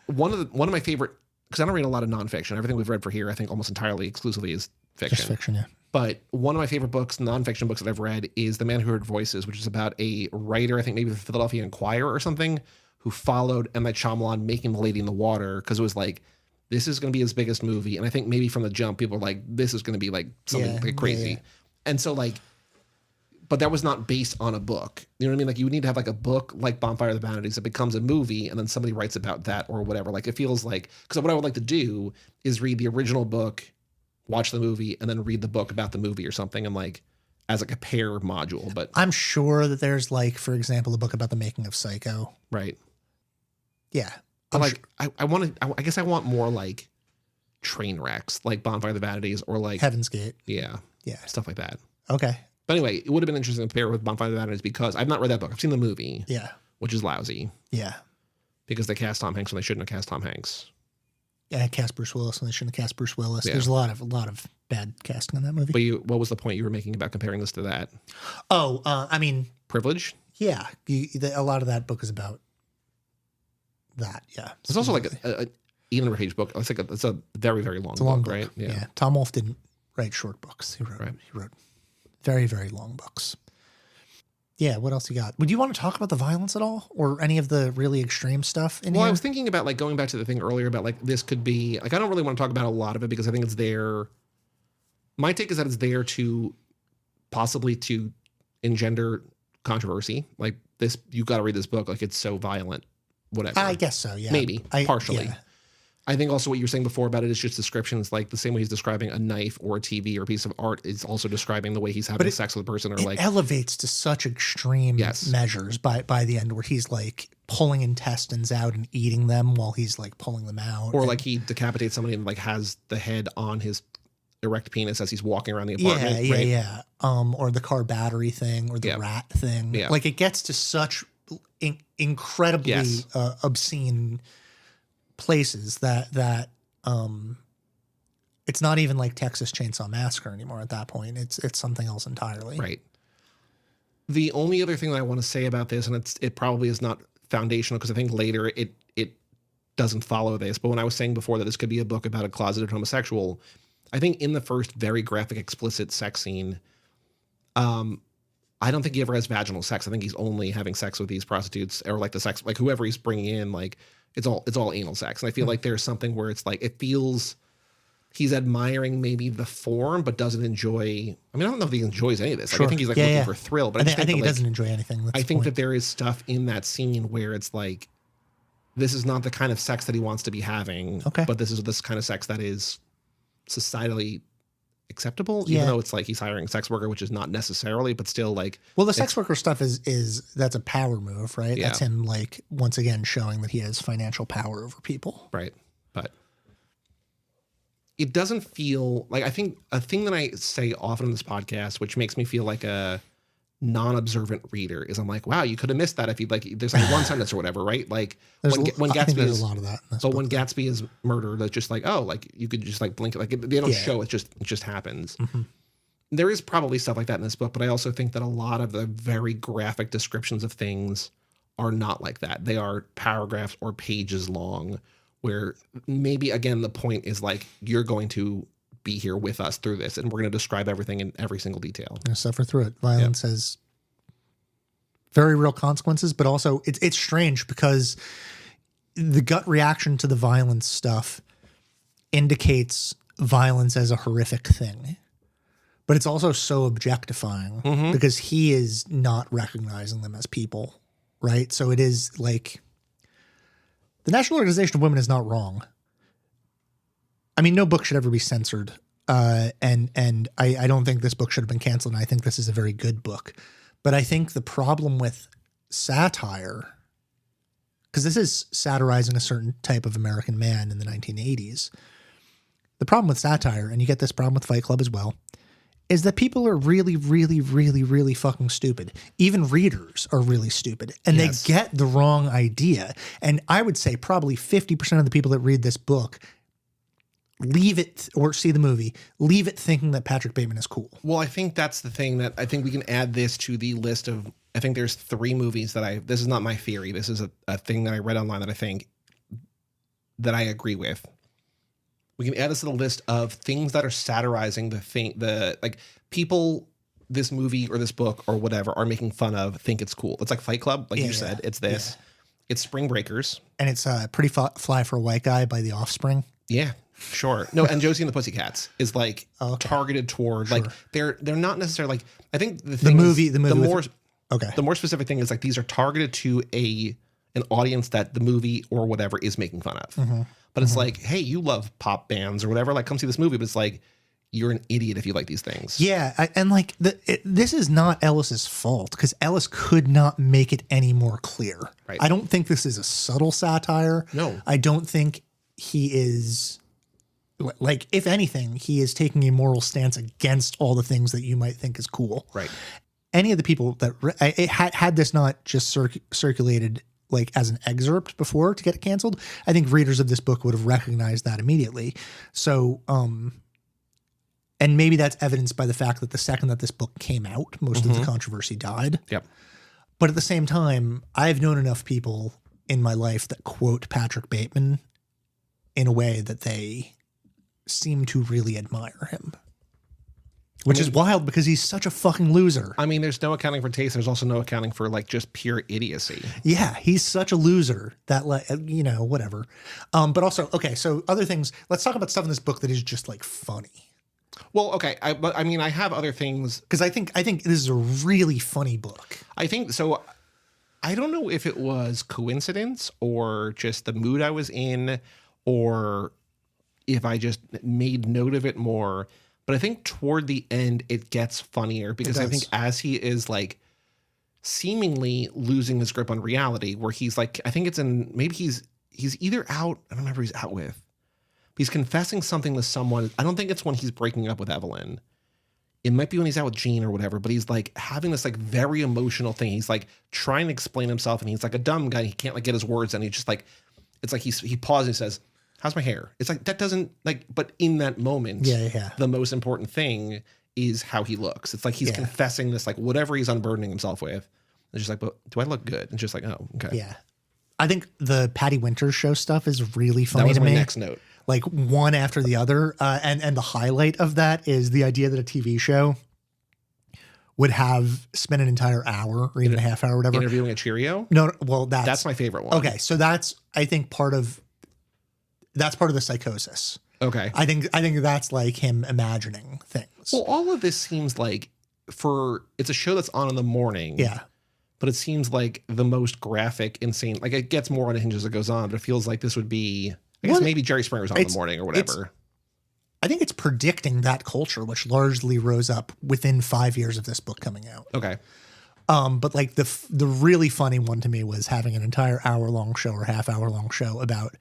one of my favorite. Because I don't read a lot of nonfiction. Everything we've read for here, I think almost entirely exclusively is fiction. Just fiction, yeah. But one of my favorite books, nonfiction books that I've read is The Man Who Heard Voices, which is about a writer, I think maybe the Philadelphia Inquirer or something, who followed M. Night Shyamalan making The Lady in the Water because it was like, this is going to be his biggest movie. And I think maybe from the jump, people were like, this is going to be like something like crazy. Yeah. And so like, but that was not based on a book. You know what I mean? Like you would need to have like a book like Bonfire of the Vanities that becomes a movie and then somebody writes about that or whatever. Like it feels like, because what I would like to do is read the original book, watch the movie, and then read the book about the movie or something and like as like a pair module. But I'm sure that there's like, for example, a book about the making of Psycho. Right. Yeah. But like, I guess I want more like train wrecks, like Bonfire of the Vanities or like Heaven's Gate. Yeah. Yeah. Stuff like that. Okay. But anyway, it would have been interesting to pair with Bonfire of the Vanities because I've not read that book. I've seen the movie. Yeah. Which is lousy. Yeah. Because they cast Tom Hanks when they shouldn't have cast Tom Hanks. Yeah, cast Bruce Willis when they shouldn't have cast Bruce Willis. Yeah. There's a lot of bad casting on that movie. But what was the point you were making about comparing this to that? Oh, I mean... Privilege? Yeah. A lot of that book is about that, yeah. It's also like a 800-page book. It's a very, very long book, right? Yeah. Tom Wolfe didn't write short books. He wrote very, very long books. Yeah, what else you got? Would you want to talk about the violence at all, or any of the really extreme stuff in Well, here? I was thinking about like going back to the thing earlier about like this could be like I don't really want to talk about a lot of it because I think it's there. My take is that it's there to possibly to engender controversy. Like this, you got to read this book. Like it's so violent, whatever. I guess so. Yeah, Maybe partially. Yeah. I think also what you were saying before about it is just descriptions, like the same way he's describing a knife or a TV or a piece of art is also describing the way he's having sex with a person, or It like elevates to such extreme measures by the end, where he's like pulling intestines out and eating them while he's like pulling them out, or like he decapitates somebody and like has the head on his erect penis as he's walking around the apartment. Yeah. Or the car battery thing, or the rat thing. Yeah. Like it gets to such incredibly obscene places that it's not even like Texas Chainsaw Massacre anymore at that point. It's something else entirely. Right. The only other thing that I want to say about this, and it probably is not foundational because I think later it doesn't follow this, but when I was saying before that this could be a book about a closeted homosexual, I think in the first very graphic, explicit sex scene, I don't think he ever has vaginal sex. I think he's only having sex with these prostitutes, or like the sex, like whoever he's bringing in, like it's all anal sex. And I feel like there's something where it's like, it feels he's admiring maybe the form, but doesn't enjoy. I mean, I don't know if he enjoys any of this. Like, I think he's like looking for thrill, but I think he doesn't enjoy anything. I think that there is stuff in that scene where it's like, this is not the kind of sex that he wants to be having. Okay. But this is this kind of sex that is societally acceptable, even though it's like he's hiring a sex worker, which is not necessarily, but still like. Well, the sex worker stuff is that's a power move, right? Yeah. That's him like once again showing that he has financial power over people. Right. But it doesn't feel like, I think a thing that I say often in this podcast, which makes me feel like a non-observant reader, is I'm like, wow, you could have missed that if you like, there's like one sentence or whatever, right? Like when Gatsby there's a lot of that. But when Gatsby is murdered, it's just like, oh, like you could just like blink it. Like they don't show it, just happens. Mm-hmm. There is probably stuff like that in this book, but I also think that a lot of the very graphic descriptions of things are not like that. They are paragraphs or pages long, where maybe again the point is like, you're going to be here with us through this, and we're going to describe everything in every single detail. You suffer through it. Violence has very real consequences, but also it's strange because the gut reaction to the violence stuff indicates violence as a horrific thing, but it's also so objectifying because he is not recognizing them as people, right? So it is like the National Organization of Women is not wrong. I mean, no book should ever be censored. And I don't think this book should have been canceled. And I think this is a very good book. But I think the problem with satire, because this is satirizing a certain type of American man in the 1980s, the problem with satire, and you get this problem with Fight Club as well, is that people are really, really, really, really fucking stupid. Even readers are really stupid, and they get the wrong idea. And I would say probably 50% of the people that read this book leave it, or see the movie, leave it thinking that Patrick Bateman is cool. Well, I think that's the thing that I think we can add this to the list of, I think there's 3 movies that this is not my theory. This is a thing that I read online that I think that I agree with. We can add this to the list of things that are satirizing like people this movie or this book or whatever are making fun of, think it's cool. It's like Fight Club, like you said. It's this. Yeah. It's Spring Breakers. And it's Pretty Fly for a White Guy by The Offspring. Yeah, sure. No, and Josie and the Pussycats is like targeted toward like they're not necessarily like, I think the more specific thing is like these are targeted to an audience that the movie or whatever is making fun of. Mm-hmm. But it's like, hey, you love pop bands or whatever, like come see this movie. But it's like, you're an idiot if you like these things. Yeah, and like this is not Ellis's fault, because Ellis could not make it any more clear. Right. I don't think this is a subtle satire. No. I don't think he is, like, if anything, he is taking a moral stance against all the things that you might think is cool. Right. Any of the people that had this not just circulated like as an excerpt before to get it canceled, I think readers of this book would have recognized that immediately. So, and maybe that's evidenced by the fact that the second that this book came out, most of the controversy died. Yep. But at the same time, I've known enough people in my life that quote Patrick Bateman in a way that they seem to really admire him. Which is wild because he's such a fucking loser. I mean, there's no accounting for taste. There's also no accounting for like just pure idiocy. Yeah, he's such a loser that, like, you know, whatever. But also, okay, so other things. Let's talk about stuff in this book that is just like funny. Well, okay, but I mean, I have other things because I think this is a really funny book. I think so. I don't know if it was coincidence or just the mood I was in, or if I just made note of it more. But I think toward the end, it gets funnier because I think as he is like seemingly losing his grip on reality, where he's like, I think it's in, maybe he's either out, I don't remember who he's out with. He's confessing something to someone. I don't think it's when he's breaking up with Evelyn. It might be when he's out with Jean or whatever, but he's like having this like very emotional thing. He's like trying to explain himself and he's like a dumb guy. He can't like get his words and he just like, it's like he pauses and says, how's my hair? It's like, that doesn't like, but in that moment, the most important thing is how he looks. It's like he's confessing this, like whatever he's unburdening himself with. It's just like, but do I look good? And it's just like, oh, okay. Yeah. I think the Patty Winters show stuff is really funny to me. That was my next note. Like one after the other. And the highlight of that is the idea that a TV show would have spent an entire hour or even a half hour or whatever. Interviewing a Cheerio? No, well, that's my favorite one. Okay. So that's, I think part of the psychosis. Okay. I think that's like him imagining things. Well, all of this seems like it's a show that's on in the morning. Yeah. But it seems like the most graphic, insane, like it gets more unhinged as it goes on, but it feels like this would be, I guess maybe Jerry Springer's on in the morning or whatever. I think it's predicting that culture, which largely rose up within 5 years of this book coming out. Okay. But like the really funny one to me was having an entire hour-long show or half-hour-long show about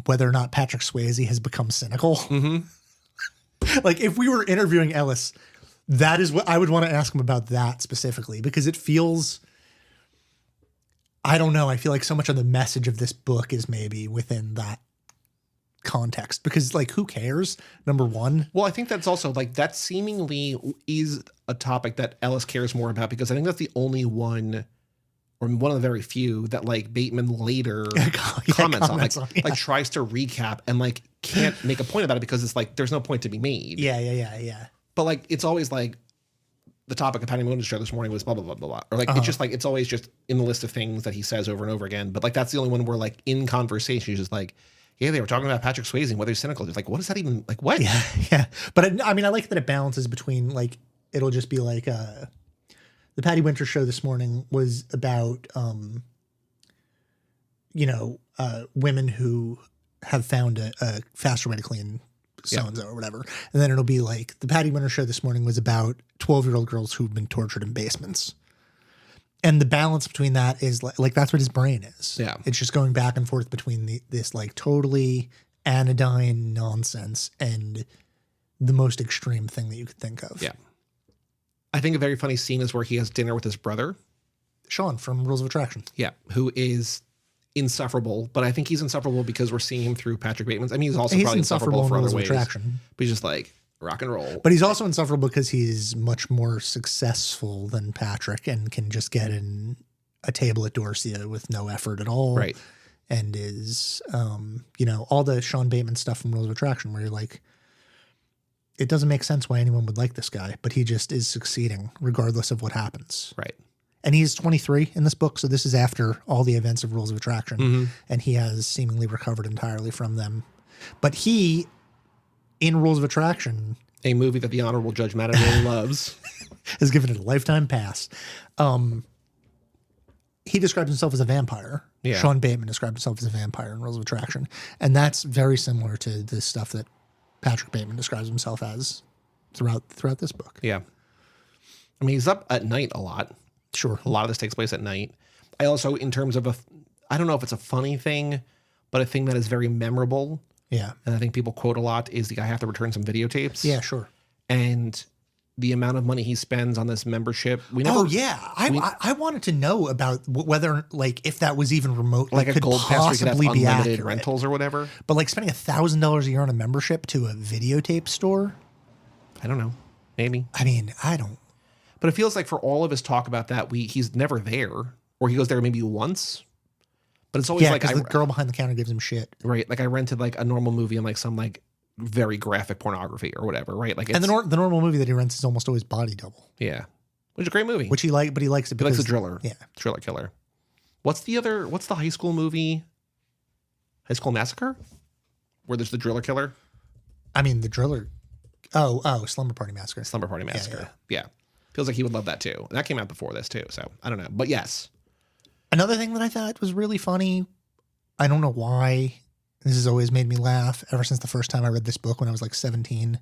whether or not Patrick Swayze has become cynical. Mm-hmm. Like if we were interviewing Ellis, that is what I would want to ask him about that specifically, because it feels, I don't know, I feel like so much of the message of this book is maybe within that context, because like who cares, number one. Well, I think that's also like that seemingly is a topic that Ellis cares more about, because I think that's the only one or one of the very few that like Bateman later comments on, like tries to recap and like can't make a point about it because it's like there's no point to be made. Yeah. But like it's always like the topic of Patty Moon's show this morning was blah blah blah blah blah, or like it's just like it's always just in the list of things that he says over and over again. But like that's the only one where like in conversation he's just like, yeah, they were talking about Patrick Swayze and whether he's cynical. It's like, what is that even like? What? Yeah. But I mean, I like that it balances between like it'll just be like the Patty Winters show this morning was about women who have found a faster way to clean so-and-so or whatever. And then it'll be like the Patty Winters show this morning was about 12-year-old girls who've been tortured in basements. And the balance between that is like that's what his brain is. Yeah. It's just going back and forth between this like totally anodyne nonsense and the most extreme thing that you could think of. Yeah. I think a very funny scene is where he has dinner with his brother. Sean from Rules of Attraction. Yeah. Who is insufferable, but I think he's insufferable because we're seeing him through Patrick Bateman's. I mean, he's probably insufferable for other ways. Attraction. But he's just like rock and roll. But he's also insufferable because he's much more successful than Patrick and can just get in a table at Dorsia with no effort at all. Right. And is, all the Sean Bateman stuff from Rules of Attraction where you're like, it doesn't make sense why anyone would like this guy, but he just is succeeding regardless of what happens. Right. And he's 23 in this book, so this is after all the events of Rules of Attraction, and he has seemingly recovered entirely from them. But he, in Rules of Attraction... a movie that the Honorable Judge Madden loves. has given it a lifetime pass. He describes himself as a vampire. Yeah. Sean Bateman described himself as a vampire in Rules of Attraction. And that's very similar to the stuff that Patrick Bateman describes himself as throughout this book. Yeah. I mean, he's up at night a lot. Sure. A lot of this takes place at night. I also, in terms of I don't know if it's a funny thing, but a thing that is very memorable. Yeah. And I think people quote a lot is I have to return some videotapes. Yeah, sure. And the amount of money he spends on this membership. I wanted to know about whether, like, if that was even remote, like a gold pass where you could have unlimited accurate. rentals or whatever. But like spending $1,000 a year on a membership to a videotape store, I don't know, maybe. I mean, I don't. But it feels like for all of his talk about that, he's never there, or he goes there maybe once. But it's always like the girl behind the counter gives him shit. Right, like I rented like a normal movie on like some like very graphic pornography or whatever, right? Like, it's, And the normal movie that he rents is almost always Body Double, yeah, which is a great movie. which he likes it He likes because the Driller. Yeah. Driller Killer. What's the high school movie? High School Massacre? Where there's the Driller Killer? I mean, the Driller. Oh, Slumber Party Massacre. Slumber Party Massacre. Yeah. Feels like he would love that too. And that came out before this too. So I don't know. But yes. Another thing that I thought was really funny, I don't know why, this has always made me laugh ever since the first time I read this book when I was like 17,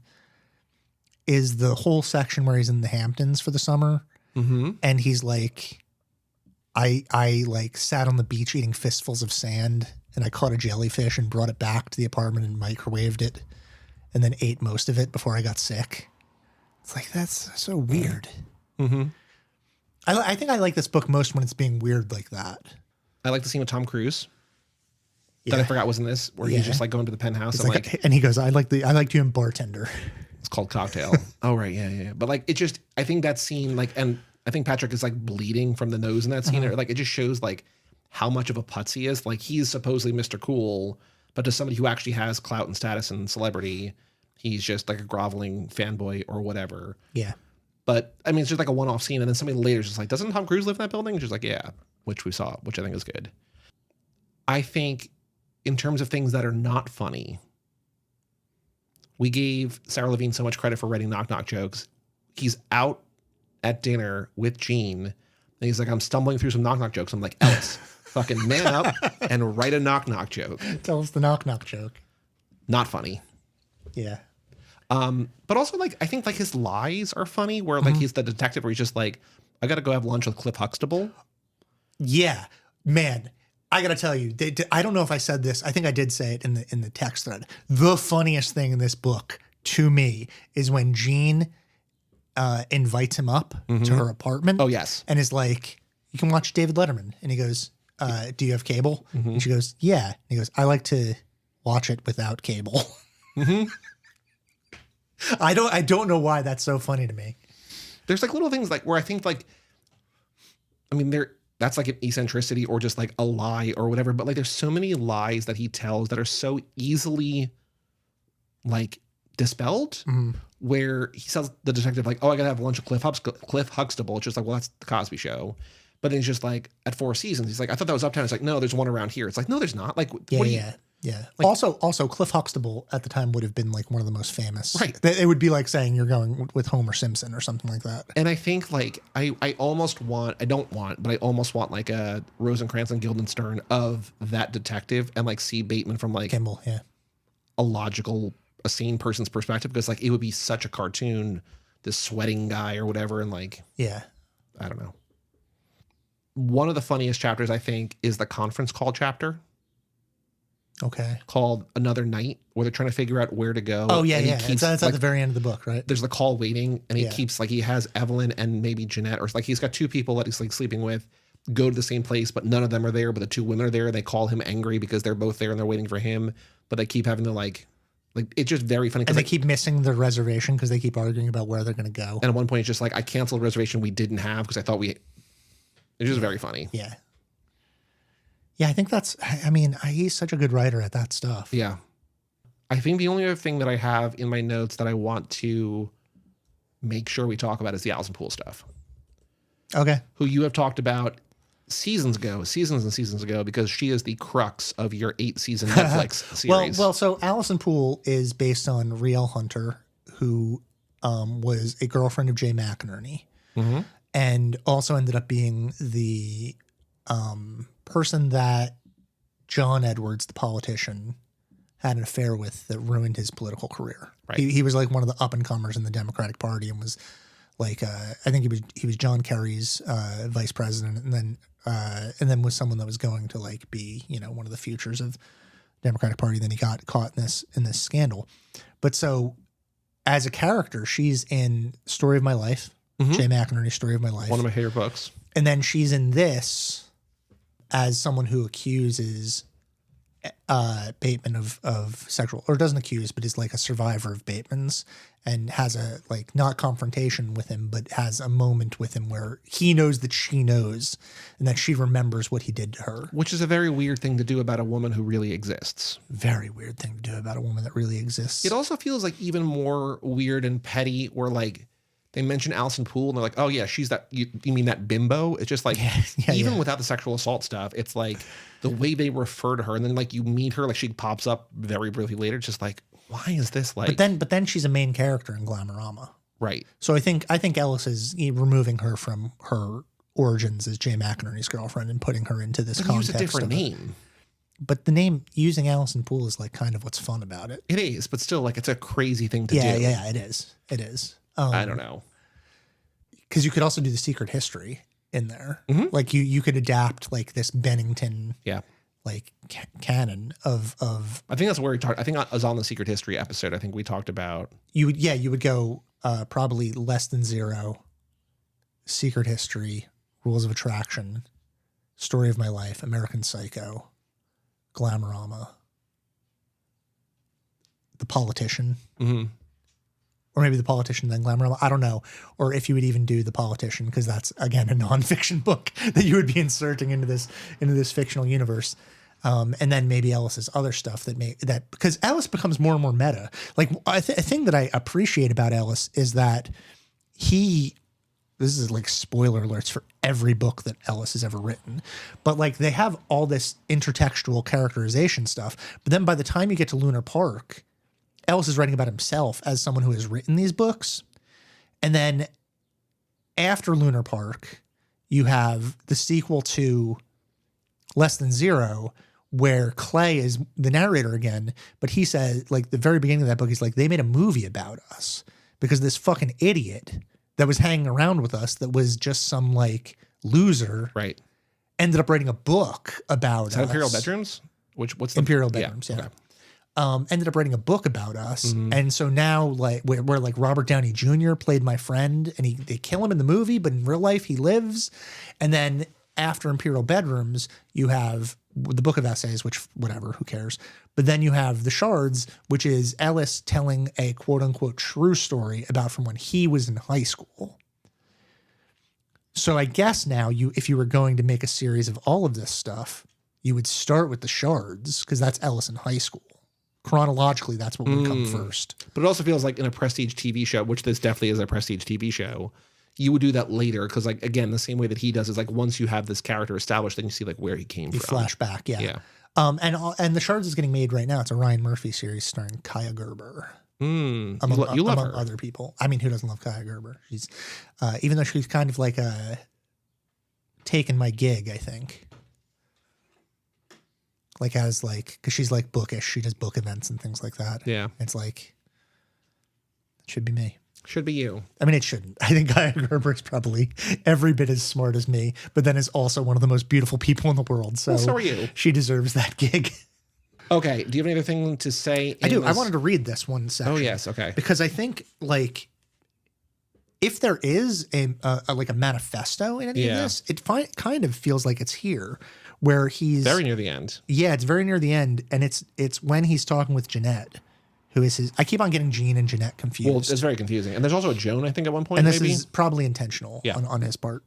is the whole section where he's in the Hamptons for the summer. Mm-hmm. And he's like, I like sat on the beach eating fistfuls of sand, and I caught a jellyfish and brought it back to the apartment and microwaved it and then ate most of it before I got sick. It's like, that's so weird. Mm-hmm. I think I like this book most when it's being weird like that. I like the scene with Tom Cruise that I forgot was in this, where he's just like going to the penthouse It's and like, and he goes, I like you in Bartender. it's called Cocktail. Oh, right. Yeah. But like, it just, I think that scene, like, and I think Patrick is like bleeding from the nose in that scene. Or like, it just shows like how much of a putz he is. Like, he's supposedly Mr. Cool, but to somebody who actually has clout and status and celebrity, he's just like a groveling fanboy or whatever. Yeah. But I mean, it's just like a one-off scene. And then somebody later is just like, doesn't Tom Cruise live in that building? And she's like, yeah, which we saw, which I think is good. I think in terms of things that are not funny, we gave Sarah Levine so much credit for writing knock-knock jokes. He's out at dinner with Gene, and he's like, I'm stumbling through some knock-knock jokes. I'm like, Ellis, fucking man up and write a knock-knock joke. Tell us the knock-knock joke. Not funny. Yeah. But also, like, I think like his lies are funny, where like he's the detective where he's just like, I got to go have lunch with Cliff Huxtable. Yeah, man. I got to tell you, I don't know if I said this. I think I did say it in the text thread. The funniest thing in this book to me is when Jean invites him up to her apartment. Oh, yes. And is like, you can watch David Letterman. And he goes, do you have cable? And she goes, yeah. And he goes, I like to watch it without cable. I don't know why that's so funny to me. There's like little things like where I think like, I mean, that's like an eccentricity or just like a lie or whatever. But like, there's so many lies that he tells that are so easily like dispelled, where he tells the detective like, oh, I gotta have lunch with Cliff Huxtable, which is like, well, that's the Cosby Show. But then he's just like, at Four Seasons, he's like, I thought that was Uptown. It's like, no, there's one around here. It's like, no, there's not. Like, Yeah. Like, also, Cliff Huxtable at the time would have been like one of the most famous. Right. It would be like saying you're going with Homer Simpson or something like that. And I think like I almost want like a Rosencrantz and Guildenstern of that detective, and like see Bateman from like Kimball, yeah, a sane person's perspective, because like it would be such a cartoon, this sweating guy or whatever, and like, yeah, I don't know. One of the funniest chapters I think is the conference call chapter. Okay. Called Another Night, where they're trying to figure out where to go. Oh, yeah, and yeah. It's at the very end of the book, right? There's the call waiting, and he keeps like, he has Evelyn and maybe Jeanette, or like he's got two people that he's like sleeping with, go to the same place, but none of them are there, but the two women are there, and they call him angry because they're both there and they're waiting for him, but they keep having to like it's just very funny. And they keep missing the reservation because they keep arguing about where they're going to go. And at one point it's just like, I canceled a reservation we didn't have because I thought it's just very funny. Yeah. Yeah, I think he's such a good writer at that stuff. Yeah. I think the only other thing that I have in my notes that I want to make sure we talk about is the Alison Poole stuff. Okay. Who you have talked about seasons and seasons ago, because she is the crux of your 8-season Netflix series. Well, so Alison Poole is based on Riel Hunter, who was a girlfriend of Jay McInerney, and also ended up being the person that John Edwards, the politician, had an affair with that ruined his political career. Right. He was like one of the up and comers in the Democratic Party, and was like I think he was John Kerry's vice president, and then was someone that was going to like be, you know, one of the futures of the Democratic Party. Then he got caught in this scandal. But so as a character, she's in Story of My Life, Jay McInerney's Story of My Life, one of my favorite books, and then she's in this as someone who accuses Bateman of sexual, or doesn't accuse, but is like a survivor of Bateman's, and has a like not confrontation with him, but has a moment with him where he knows that she knows and that she remembers what he did to her. Which is a very weird thing to do about a woman who really exists. Very weird thing to do about a woman that really exists. It also feels like even more weird and petty where like they mention Alison Poole and they're like, oh yeah, she's that, you mean that bimbo? It's just like, even without the sexual assault stuff, it's like the way they refer to her, and then like you meet her, like she pops up very briefly later. It's just like, why is this like? But then she's a main character in Glamorama. Right. So I think Ellis is removing her from her origins as Jay McInerney's girlfriend and putting her into this context. Use a different name. But the name, using Alison Poole, is like kind of what's fun about it. It is, but still, like it's a crazy thing to do. Yeah, it is. It is. I don't know. Because you could also do the secret history in there. Mm-hmm. Like you could adapt like this Bennington like canon of I think that's where we talked. I think it was on the secret history episode. I think we talked about you would go probably Less Than Zero, Secret History, Rules of Attraction, Story of My Life, American Psycho, Glamorama, The Politician. Mm-hmm. Or maybe The Politician, then Glamorama. I don't know. Or if you would even do The Politician, because that's, again, a nonfiction book that you would be inserting into this fictional universe. And then maybe Ellis's other stuff because Ellis becomes more and more meta. Like a thing that I appreciate about Ellis is that this is like spoiler alerts for every book that Ellis has ever written, but like they have all this intertextual characterization stuff. But then by the time you get to Lunar Park, Ellis is writing about himself as someone who has written these books. And then after Lunar Park, you have the sequel to Less Than Zero, where Clay is the narrator again, but he says, like, the very beginning of that book, he's like, they made a movie about us because this fucking idiot that was hanging around with us that was just some, like, loser, right, ended up writing a book about us. Imperial Bedrooms? What's the Imperial Bedrooms, yeah. Okay. Ended up writing a book about us. Mm-hmm. And so now, like, where like Robert Downey Jr. played my friend, and they kill him in the movie, but in real life he lives. And then after Imperial Bedrooms, you have the Book of Essays, which, whatever, who cares? But then you have The Shards, which is Ellis telling a quote-unquote true story about from when he was in high school. So I guess now, if you were going to make a series of all of this stuff, you would start with The Shards, because that's Ellis in high school. Chronologically, that's what would come first. But it also feels like in a prestige TV show, which this definitely is a prestige TV show, you would do that later, because, like, again, the same way that he does is, like, once you have this character established, then you see, like, where he came from. Flashback, yeah. And The Shards is getting made right now. It's a Ryan Murphy series starring Kaya Gerber. You love her. Other people. I mean, who doesn't love Kaya Gerber? She's, even though she's kind of like taken my gig, I think. Like, as like, because she's like bookish. She does book events and things like that. Yeah. It's like, it should be me. Should be you. I mean, it shouldn't. I think Kaya Gerber is probably every bit as smart as me, but then is also one of the most beautiful people in the world. So, so are you. She deserves that gig. Okay. Do you have anything to say? I do. I wanted to read this one section. Oh, yes. Okay. Because I think, like, if there is a manifesto in any of this, it kind of feels like it's here, where he's very near the end. Yeah, it's very near the end, and it's when he's talking with Jeanette, who is his. I keep on getting Jean and Jeanette confused. Well, it's very confusing, and there's also a Joan, I think, at one point. And this is probably intentional on his part.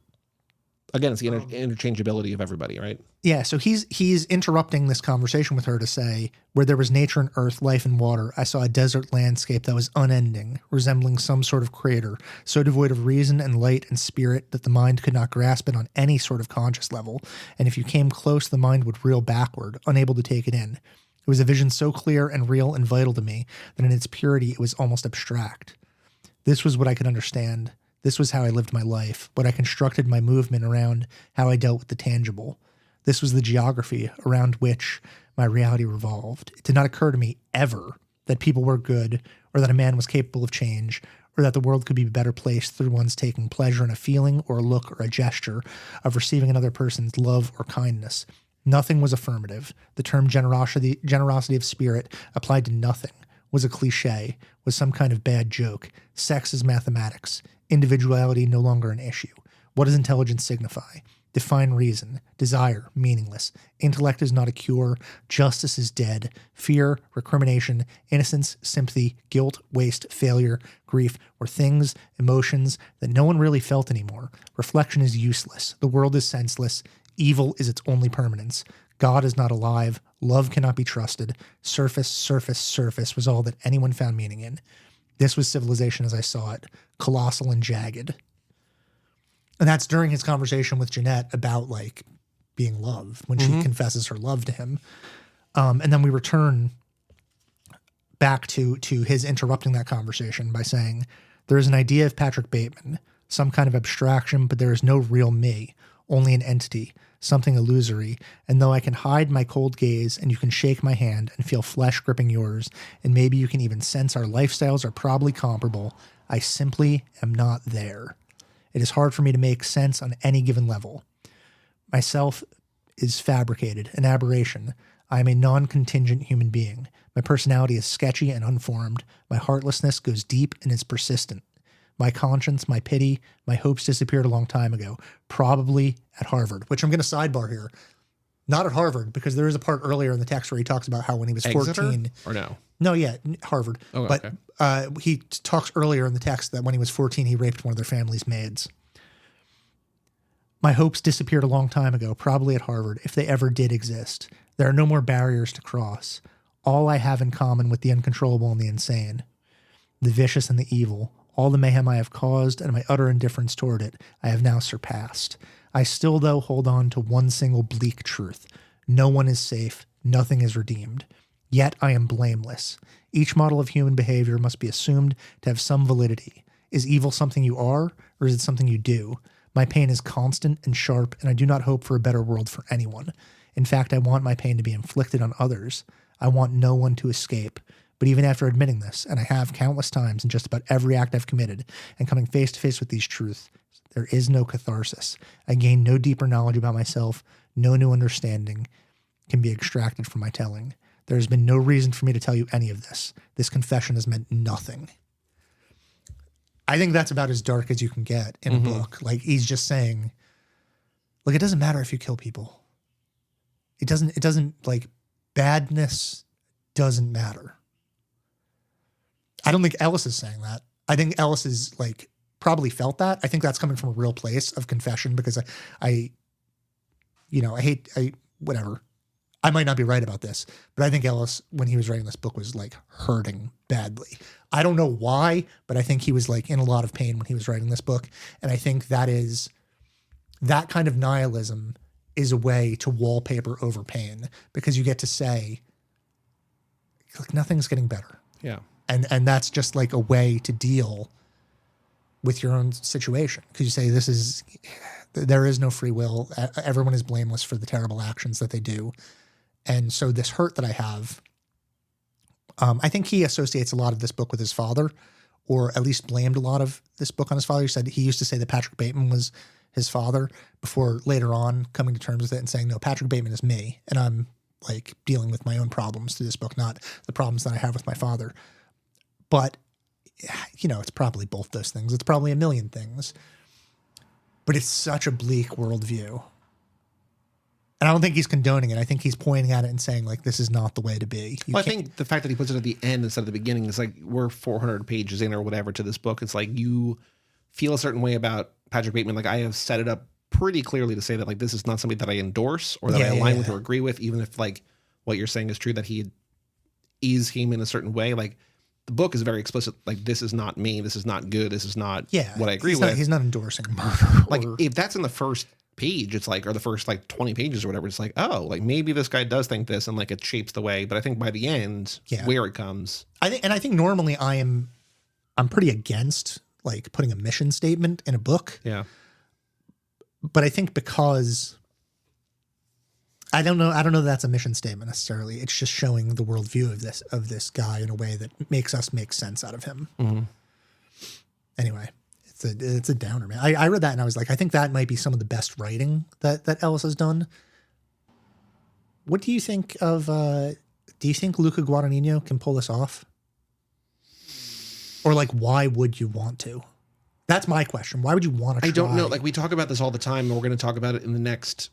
Again, it's the interchangeability of everybody, right? Yeah, so he's interrupting this conversation with her to say, where there was nature and earth, life and water, I saw a desert landscape that was unending, resembling some sort of crater, so devoid of reason and light and spirit that the mind could not grasp it on any sort of conscious level, and if you came close, the mind would reel backward, unable to take it in. It was a vision so clear and real and vital to me that in its purity it was almost abstract. This was what I could understand. This was how I lived my life, what I constructed my movement around, how I dealt with the tangible. This was the geography around which my reality revolved. It did not occur to me ever that people were good, or that a man was capable of change, or that the world could be a better place through one's taking pleasure in a feeling or a look or a gesture of receiving another person's love or kindness. Nothing was affirmative. The term generosity of spirit applied to nothing, was a cliche, was some kind of bad joke. Sex is mathematics. Individuality no longer an issue. What does intelligence signify? Define reason. Desire, meaningless. Intellect is not a cure. Justice is dead. Fear, recrimination, innocence, sympathy, guilt, waste, failure, grief were things, emotions that no one really felt anymore. Reflection is useless. The world is senseless. Evil is its only permanence. God is not alive. Love cannot be trusted. Surface, surface, surface was all that anyone found meaning in. This was civilization as I saw it, colossal and jagged. And that's during his conversation with Jeanette about like being loved when she confesses her love to him. And then we return back to his interrupting that conversation by saying, there is an idea of Patrick Bateman, some kind of abstraction, but there is no real me, only an entity, something illusory. And though I can hide my cold gaze and you can shake my hand and feel flesh gripping yours, and maybe you can even sense our lifestyles are probably comparable, I simply am not there. It is hard for me to make sense on any given level. Myself is fabricated, an aberration. I am a non-contingent human being. My personality is sketchy and unformed. My heartlessness goes deep and is persistent. My conscience, my pity, my hopes disappeared a long time ago, probably at Harvard, which I'm going to sidebar here. Not at Harvard, because there is a part earlier in the text where he talks about how when he was 14... Or no? No, yeah, Harvard. Oh, but okay. He talks earlier in the text that when he was 14, he raped one of their family's maids. My hopes disappeared a long time ago, probably at Harvard, if they ever did exist. There are no more barriers to cross. All I have in common with the uncontrollable and the insane, the vicious and the evil, all the mayhem I have caused and my utter indifference toward it, I have now surpassed. I still, though, hold on to one single bleak truth. No one is safe. Nothing is redeemed. Yet I am blameless. Each model of human behavior must be assumed to have some validity. Is evil something you are, or is it something you do? My pain is constant and sharp, and I do not hope for a better world for anyone. In fact, I want my pain to be inflicted on others. I want no one to escape. But even after admitting this, and I have countless times in just about every act I've committed, and coming face to face with these truths, there is no catharsis. I gain no deeper knowledge about myself. No new understanding can be extracted from my telling. There has been no reason for me to tell you any of this. This confession has meant nothing. I think that's about as dark as you can get in a book. Like, he's just saying, look, it doesn't matter if you kill people. It doesn't like, badness doesn't matter. I don't think Ellis is saying that. I think Ellis is like probably felt that. I think that's coming from a real place of confession, because whatever. I might not be right about this, but I think Ellis, when he was writing this book, was like hurting badly. I don't know why, but I think he was like in a lot of pain when he was writing this book. And I think that kind of nihilism is a way to wallpaper over pain, because you get to say, like, nothing's getting better. Yeah. And that's just like a way to deal with your own situation. Because you say, there is no free will. Everyone is blameless for the terrible actions that they do. And so this hurt that I have, I think he associates a lot of this book with his father, or at least blamed a lot of this book on his father. He said he used to say that Patrick Bateman was his father, before later on coming to terms with it and saying, no, Patrick Bateman is me. And I'm like dealing with my own problems through this book, not the problems that I have with my father. But, it's probably both those things. It's probably a million things. But it's such a bleak worldview. And I don't think he's condoning it. I think he's pointing at it and saying, like, this is not the way to be. I think the fact that he puts it at the end instead of the beginning is like, we're 400 pages in or whatever to this book. It's like, you feel a certain way about Patrick Bateman. Like, I have set it up pretty clearly to say that, like, this is not somebody that I endorse or that I align with or agree with, even if, like, what you're saying is true, that he is him in a certain way. Like, the book is very explicit. Like, this is not me. This is not good. This is not what I agree with. He's not endorsing murder. Like, if that's in the first page, it's like, or the first like 20 pages or whatever, it's like, oh, like maybe this guy does think this, and like it shapes the way. But I think by the end, where it comes, I think normally I'm pretty against like putting a mission statement in a book. Yeah. But I think because I don't know that that's a mission statement necessarily. It's just showing the worldview of this guy in a way that makes us make sense out of him. Mm-hmm. Anyway, it's a downer, man. I read that and I was like, I think that might be some of the best writing that Ellis has done. What do you think of? Do you think Luca Guadagnino can pull this off? Or like, why would you want to? That's my question. Why would you want to try? I don't know. Like, we talk about this all the time, and we're going to talk about it in the next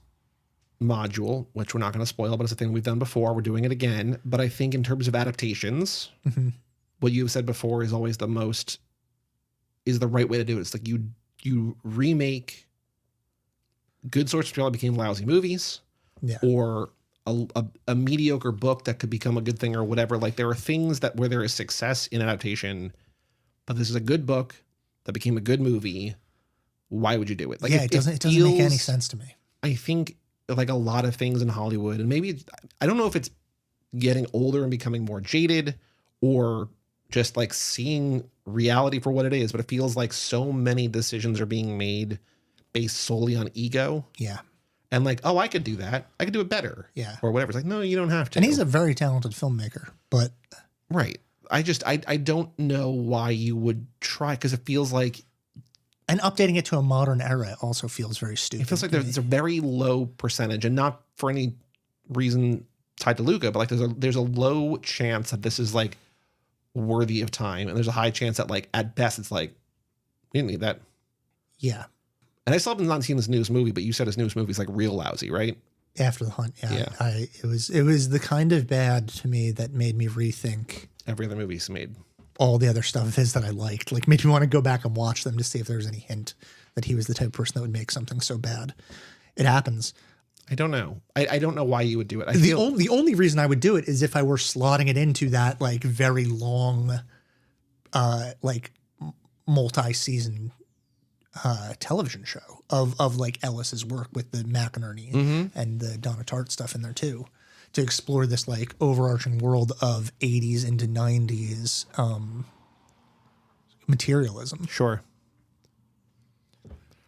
module, which we're not going to spoil, but it's a thing we've done before. We're doing it again. But I think in terms of adaptations, what you've said before is always the right way to do it. It's like you remake good source material that became lousy movies, or a mediocre book that could become a good thing or whatever. Like, there are things that where there is success in adaptation, but this is a good book that became a good movie. Why would you do it? Like, it doesn't make any sense to me. I think like a lot of things in Hollywood, and maybe I don't know if it's getting older and becoming more jaded or just like seeing reality for what it is, but it feels like so many decisions are being made based solely on ego. Yeah. And like, oh, I could do that. I could do it better. Yeah. Or whatever. It's like, no, you don't have to. And he's a very talented filmmaker, but. Right. I don't know why you would try, because it feels like. And updating it to a modern era also feels very stupid. It feels like there's a very low percentage, and not for any reason tied to Luca, but like there's a low chance that this is like worthy of time. And there's a high chance that like at best it's like, we didn't need that. Yeah. And I still haven't not seen this newest movie, but you said his newest movie is like real lousy, right? After the Hunt, yeah. It was the kind of bad to me that made me rethink every other movie he's made. All the other stuff of his that I liked, like made me want to go back and watch them to see if there was any hint that he was the type of person that would make something so bad. It happens. I don't know. I don't know why you would do it. The only reason I would do it is if I were slotting it into that like very long, like multi-season television show of like Ellis's work with the McInerney and the Donna Tartt stuff in there too, to explore this like overarching world of 80s into 90s materialism. Sure.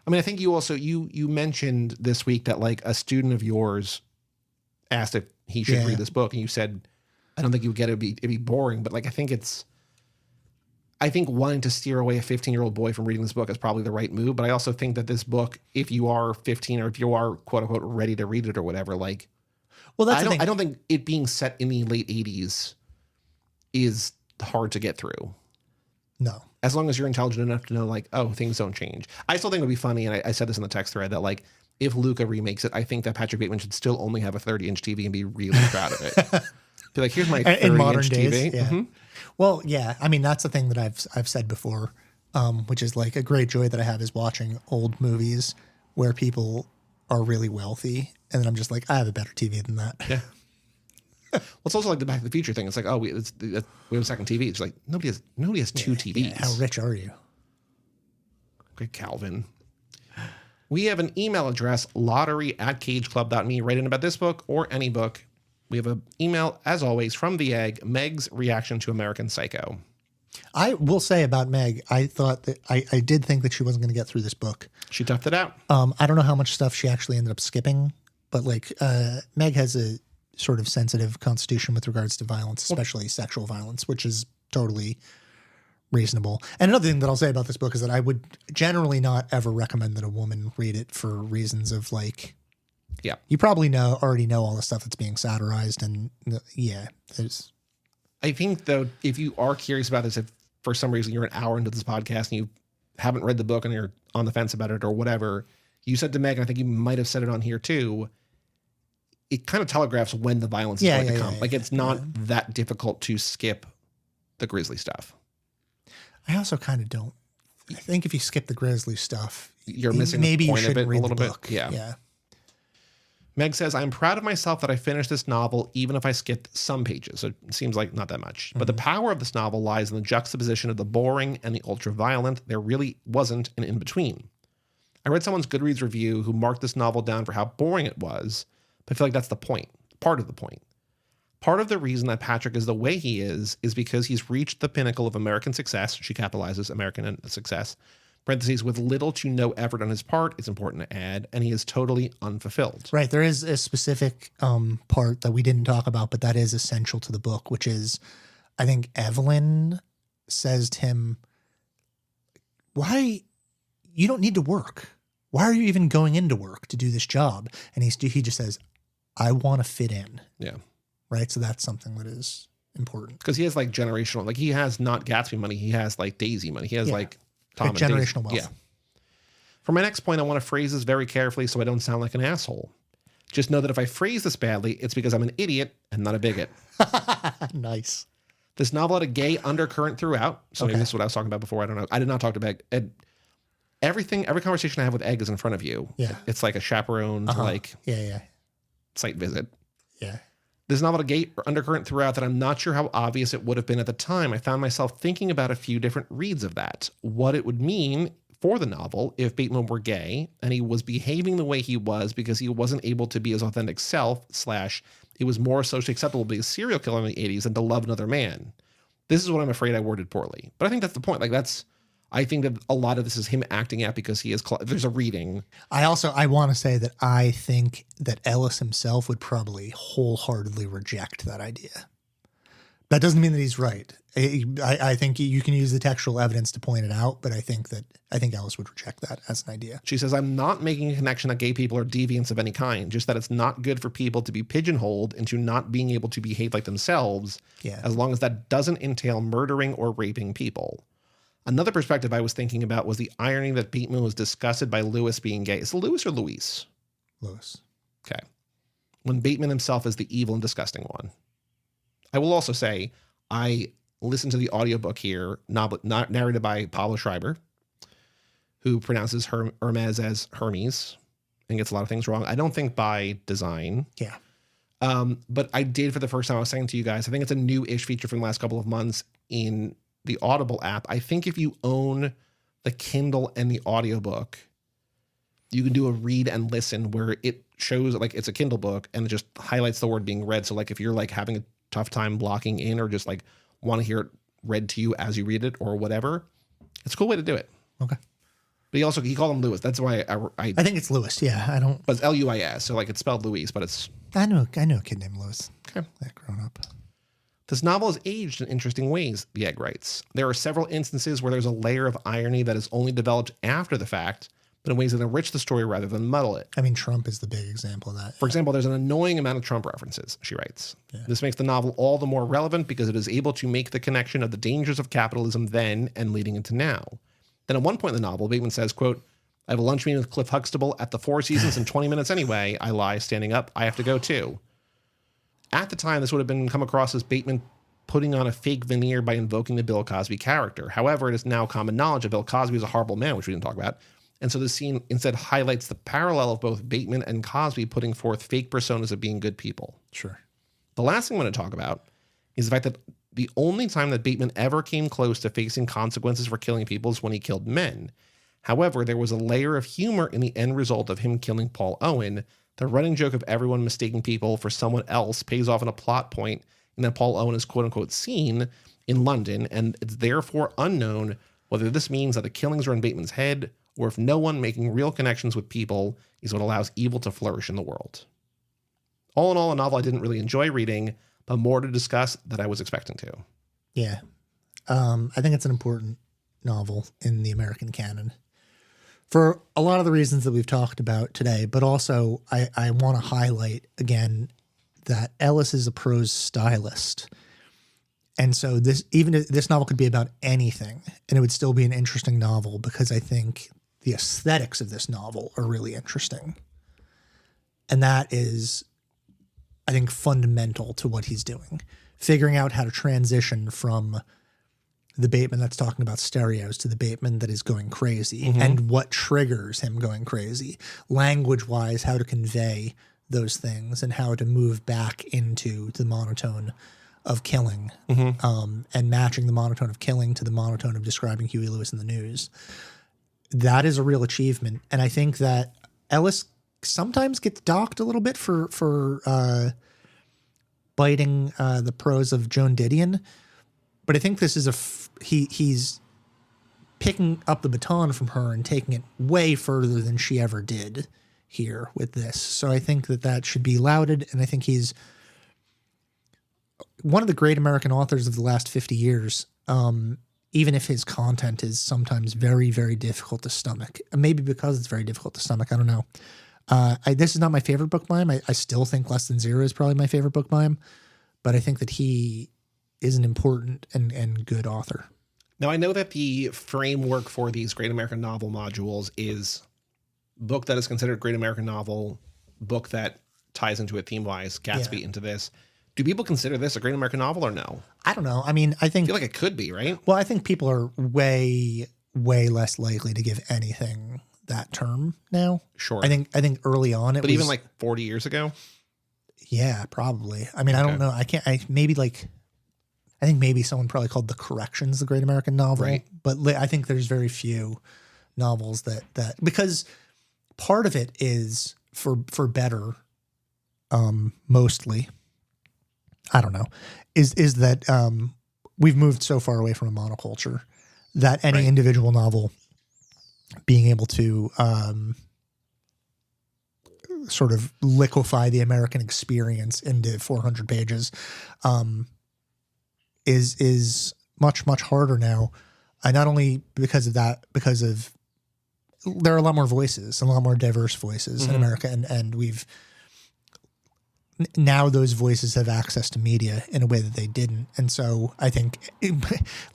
I mean, I think you also, you mentioned this week that like a student of yours asked if he should read this book, and you said, I don't think you would get it, it'd be boring, but like, I think wanting to steer away a 15-year-old boy from reading this book is probably the right move. But I also think that this book, if you are 15 or if you are quote unquote ready to read it or whatever, like, well, that's I don't think it being set in the late 80s is hard to get through. No. As long as you're intelligent enough to know, like, oh, things don't change. I still think it would be funny, and I said this in the text thread, that like, if Luca remakes it, I think that Patrick Bateman should still only have a 30-inch TV and be really proud of it. Be like, here's my 30-inch TV. Yeah. Mm-hmm. Well, yeah. I mean, that's the thing that I've said before, which is like a great joy that I have is watching old movies where people are really wealthy, and then I'm just like, I have a better TV than that. Yeah. Well, it's also like the Back to the Future thing. It's like, oh, we have a second TV. It's like nobody has two TVs. Yeah. How rich are you? Great Calvin. We have an email address, lottery@cageclub.me. Write in about this book or any book. We have an email, as always, from the Egg, Meg's reaction to American Psycho. I will say about Meg, I thought that I did think that she wasn't going to get through this book. She toughed it out. I don't know how much stuff she actually ended up skipping, but like Meg has a sort of sensitive constitution with regards to violence, especially sexual violence, which is totally reasonable. And another thing that I'll say about this book is that I would generally not ever recommend that a woman read it for reasons of like, yeah, you probably already know all the stuff that's being satirized, and there's. I think though, if you are curious about this, if for some reason you're an hour into this podcast and you haven't read the book and you're on the fence about it or whatever, you said to Meg, and I think you might have said it on here too, it kind of telegraphs when the violence is going to come. Like it's not that difficult to skip the grisly stuff. I also kind of don't. I think if you skip the grisly stuff, you're missing maybe the point you of it read a little the bit. book. Yeah. Meg says, I'm proud of myself that I finished this novel, even if I skipped some pages. So it seems like not that much. But the power of this novel lies in the juxtaposition of the boring and the ultra-violent. There really wasn't an in-between. I read someone's Goodreads review who marked this novel down for how boring it was, but I feel like that's the point, part of the point. Part of the reason that Patrick is the way he is because he's reached the pinnacle of American success. She capitalizes American success. Parentheses, with little to no effort on his part, it's important to add, and he is totally unfulfilled. Right. There is a specific part that we didn't talk about, but that is essential to the book, which is, I think Evelyn says to him, why, you don't need to work. Why are you even going into work to do this job? And he just says, I want to fit in. Yeah. Right. So that's something that is important. Because he has like generational, like he has not Gatsby money. He has like Daisy money. He has like Tom Like and Daisy. generational wealth. Yeah. For my next point, I want to phrase this very carefully so I don't sound like an asshole. Just know that if I phrase this badly, it's because I'm an idiot and not a bigot. Nice. This novel had a gay undercurrent throughout. So maybe this is what I was talking about before. I don't know. I did not talk to Egg. Every conversation I have with Egg is in front of you. Yeah. It's like a chaperoned, site visit. Yeah. This novel had a gay undercurrent throughout that I'm not sure how obvious it would have been at the time. I found myself thinking about a few different reads of that. What it would mean for the novel if Bateman were gay and he was behaving the way he was because he wasn't able to be his authentic self / it was more socially acceptable to be a serial killer in the 80s than to love another man. This is what I'm afraid I worded poorly. But I think that's the point. I think that a lot of this is him acting out because he is, there's a reading. I want to say that I think that Ellis himself would probably wholeheartedly reject that idea. That doesn't mean that he's right. I think you can use the textual evidence to point it out, but I think Ellis would reject that as an idea. She says, I'm not making a connection that gay people are deviants of any kind, just that it's not good for people to be pigeonholed into not being able to behave like themselves, as long as that doesn't entail murdering or raping people. Another perspective I was thinking about was the irony that Bateman was disgusted by Lewis being gay. Is it Lewis or Louise? Lewis. Okay. When Bateman himself is the evil and disgusting one. I will also say, I listened to the audiobook here, not narrated by Pablo Schreiber, who pronounces Hermes as Hermes and gets a lot of things wrong. I don't think by design. Yeah. But I did for the first time. I was saying to you guys, I think it's a new-ish feature from the last couple of months in the Audible app. I think if you own the Kindle and the audiobook, you can do a read and listen where it shows like it's a Kindle book and it just highlights the word being read. So like if you're like having a tough time blocking in or just like want to hear it read to you as you read it or whatever, it's a cool way to do it. Okay. But he called him Lewis. That's why I think it's Lewis. Yeah. I don't. But it's Luis. So like it's spelled Louise, but it's. I know a kid named Lewis. Okay. That grown up. This novel is aged in interesting ways, the Egg writes. There are several instances where there's a layer of irony that is only developed after the fact, but in ways that enrich the story rather than muddle it. I mean, Trump is the big example of that. For example, there's an annoying amount of Trump references, she writes. Yeah. This makes the novel all the more relevant because it is able to make the connection of the dangers of capitalism then and leading into now. Then at one point in the novel, Bateman says, quote, I have a lunch meeting with Cliff Huxtable at the Four Seasons in 20 minutes anyway. I lie, standing up. I have to go too. At the time, this would have come across as Bateman putting on a fake veneer by invoking the Bill Cosby character. However, it is now common knowledge that Bill Cosby is a horrible man, which we didn't talk about. And so the scene instead highlights the parallel of both Bateman and Cosby putting forth fake personas of being good people. Sure. The last thing I'm going to talk about is the fact that the only time that Bateman ever came close to facing consequences for killing people is when he killed men. However, there was a layer of humor in the end result of him killing Paul Owen. The running joke of everyone mistaking people for someone else pays off in a plot point in that Paul Owen is quote-unquote seen in London, and it's therefore unknown whether this means that the killings are in Bateman's head or if no one making real connections with people is what allows evil to flourish in the world. All in all, a novel I didn't really enjoy reading, but more to discuss than I was expecting to. Yeah. I think it's an important novel in the American canon for a lot of the reasons that we've talked about today, but also I want to highlight again that Ellis is a prose stylist. And so this novel could be about anything and it would still be an interesting novel because I think the aesthetics of this novel are really interesting. And that is, I think, fundamental to what he's doing. Figuring out how to transition from the Bateman that's talking about stereos to the Bateman that is going crazy and what triggers him going crazy. Language-wise, how to convey those things and how to move back into the monotone of killing and matching the monotone of killing to the monotone of describing Huey Lewis in the news. That is a real achievement. And I think that Ellis sometimes gets docked a little bit for biting the prose of Joan Didion. But I think this is he's picking up the baton from her and taking it way further than she ever did here with this. So I think that should be lauded. And I think he's one of the great American authors of the last 50 years, even if his content is sometimes very, very difficult to stomach. Maybe because it's very difficult to stomach. I don't know. This is not my favorite book by him. I still think Less Than Zero is probably my favorite book by him. But I think that he is an important and good author. Now, I know that the framework for these Great American Novel modules is book that is considered Great American Novel, book that ties into it theme-wise, Gatsby into this. Do people consider this a Great American Novel or no? I don't know. I mean, I feel like it could be, right? Well, I think people are way, way less likely to give anything that term now. Sure. I think early on but even like 40 years ago? Yeah, probably. I mean, I don't know. I think maybe someone probably called The Corrections the Great American Novel. Right. But I think there's very few novels that because part of it is for better, mostly, I don't know, is that we've moved so far away from a monoculture that any individual novel being able to sort of liquefy the American experience into 400 pages is much, much harder now. Not only because of that, because of there are a lot more voices, a lot more diverse voices in America, and we've now those voices have access to media in a way that they didn't. And so I think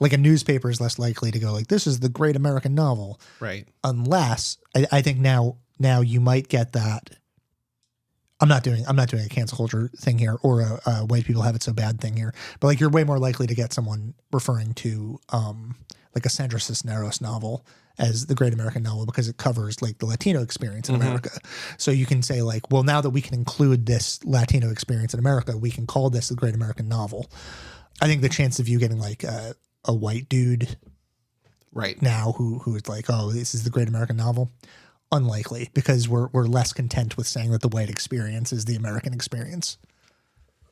like a newspaper is less likely to go like, this is the Great American Novel. Right. Unless I think now you might get that. I'm not doing a cancel culture thing here or a white people have it so bad thing here, but like you're way more likely to get someone referring to like a Sandra Cisneros novel as the Great American Novel because it covers like the Latino experience in America. So you can say like, well, now that we can include this Latino experience in America, we can call this the Great American Novel. I think the chance of you getting like a white dude right now who is like, oh, this is the Great American Novel, unlikely, because we're less content with saying that the white experience is the American experience.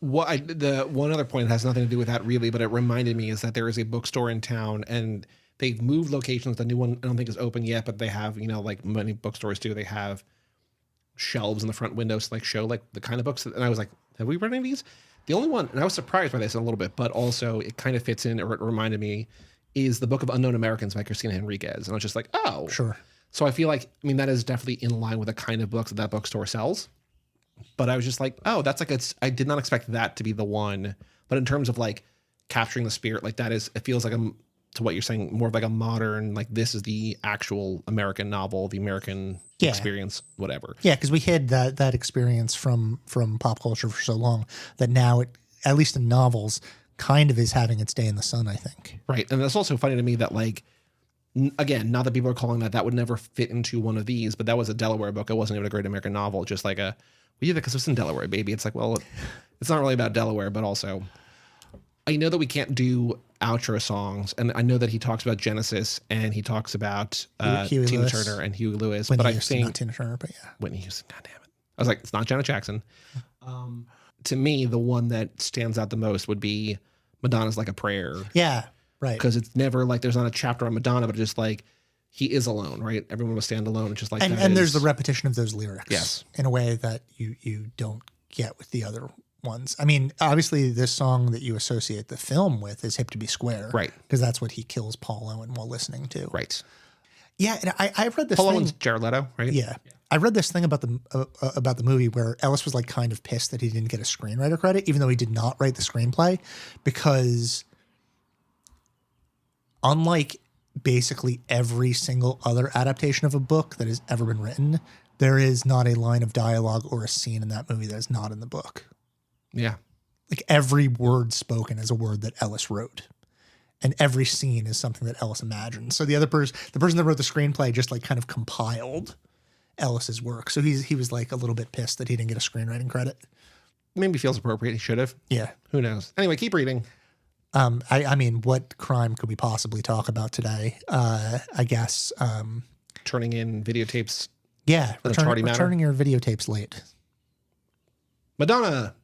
The one other point that has nothing to do with that really, but it reminded me is that there is a bookstore in town and they've moved locations. The new one I don't think is open yet, but they have, like many bookstores do, they have shelves in the front windows to like show like the kind of books. And I was like, have we read any of these? The only one, and I was surprised by this a little bit, but also it kind of fits in, or it reminded me, is the Book of Unknown Americans by Christina Henriquez. And I was just like, oh. Sure. So I feel like, that is definitely in line with the kind of books that bookstore sells. But I was just like, oh, that's like, I did not expect that to be the one. But in terms of like capturing the spirit, like that is, it feels like to what you're saying, more of like a modern, like this is the actual American novel, the American experience, whatever. Yeah, because we hid that experience from pop culture for so long that now it, at least in novels, kind of is having its day in the sun, I think. Right. And that's also funny to me that like, again, not that people are calling that would never fit into one of these, but that was a Delaware book. It wasn't even a Great American Novel, just like we did it because it's in Delaware, baby. It's like, well, it's not really about Delaware, but also I know that we can't do outro songs, and I know that he talks about Genesis and he talks about Tina Turner and Huey Lewis, Whitney but Houston, I think not Tina Turner, but yeah, Whitney Houston. God damn it! I was like, it's not Janet Jackson. To me, the one that stands out the most would be Madonna's "Like a Prayer." Yeah, right. Because it's never like there's not a chapter on Madonna, but just like he is alone, right? Everyone will stand alone. It's just like and there's the repetition of those lyrics, yes, in a way that you don't get with the other ones. I mean, obviously, this song that you associate the film with is "Hip to Be Square," right? Because that's what he kills Paul Owen while listening to, right? Yeah, and I've read this. Paul Owen's Jared Leto, right? Yeah. I read this thing about the movie where Ellis was like kind of pissed that he didn't get a screenwriter credit, even though he did not write the screenplay, because unlike basically every single other adaptation of a book that has ever been written, there is not a line of dialogue or a scene in that movie that is not in the book. Yeah. Like every word spoken is a word that Ellis wrote. And every scene is something that Ellis imagined. So the person that wrote the screenplay just like kind of compiled Ellis's work. So he was like a little bit pissed that he didn't get a screenwriting credit. Maybe feels appropriate. He should have. Yeah. Who knows? Anyway, keep reading. I mean, what crime could we possibly talk about today? I guess. Turning in videotapes. Yeah. Returning your videotapes late. Madonna.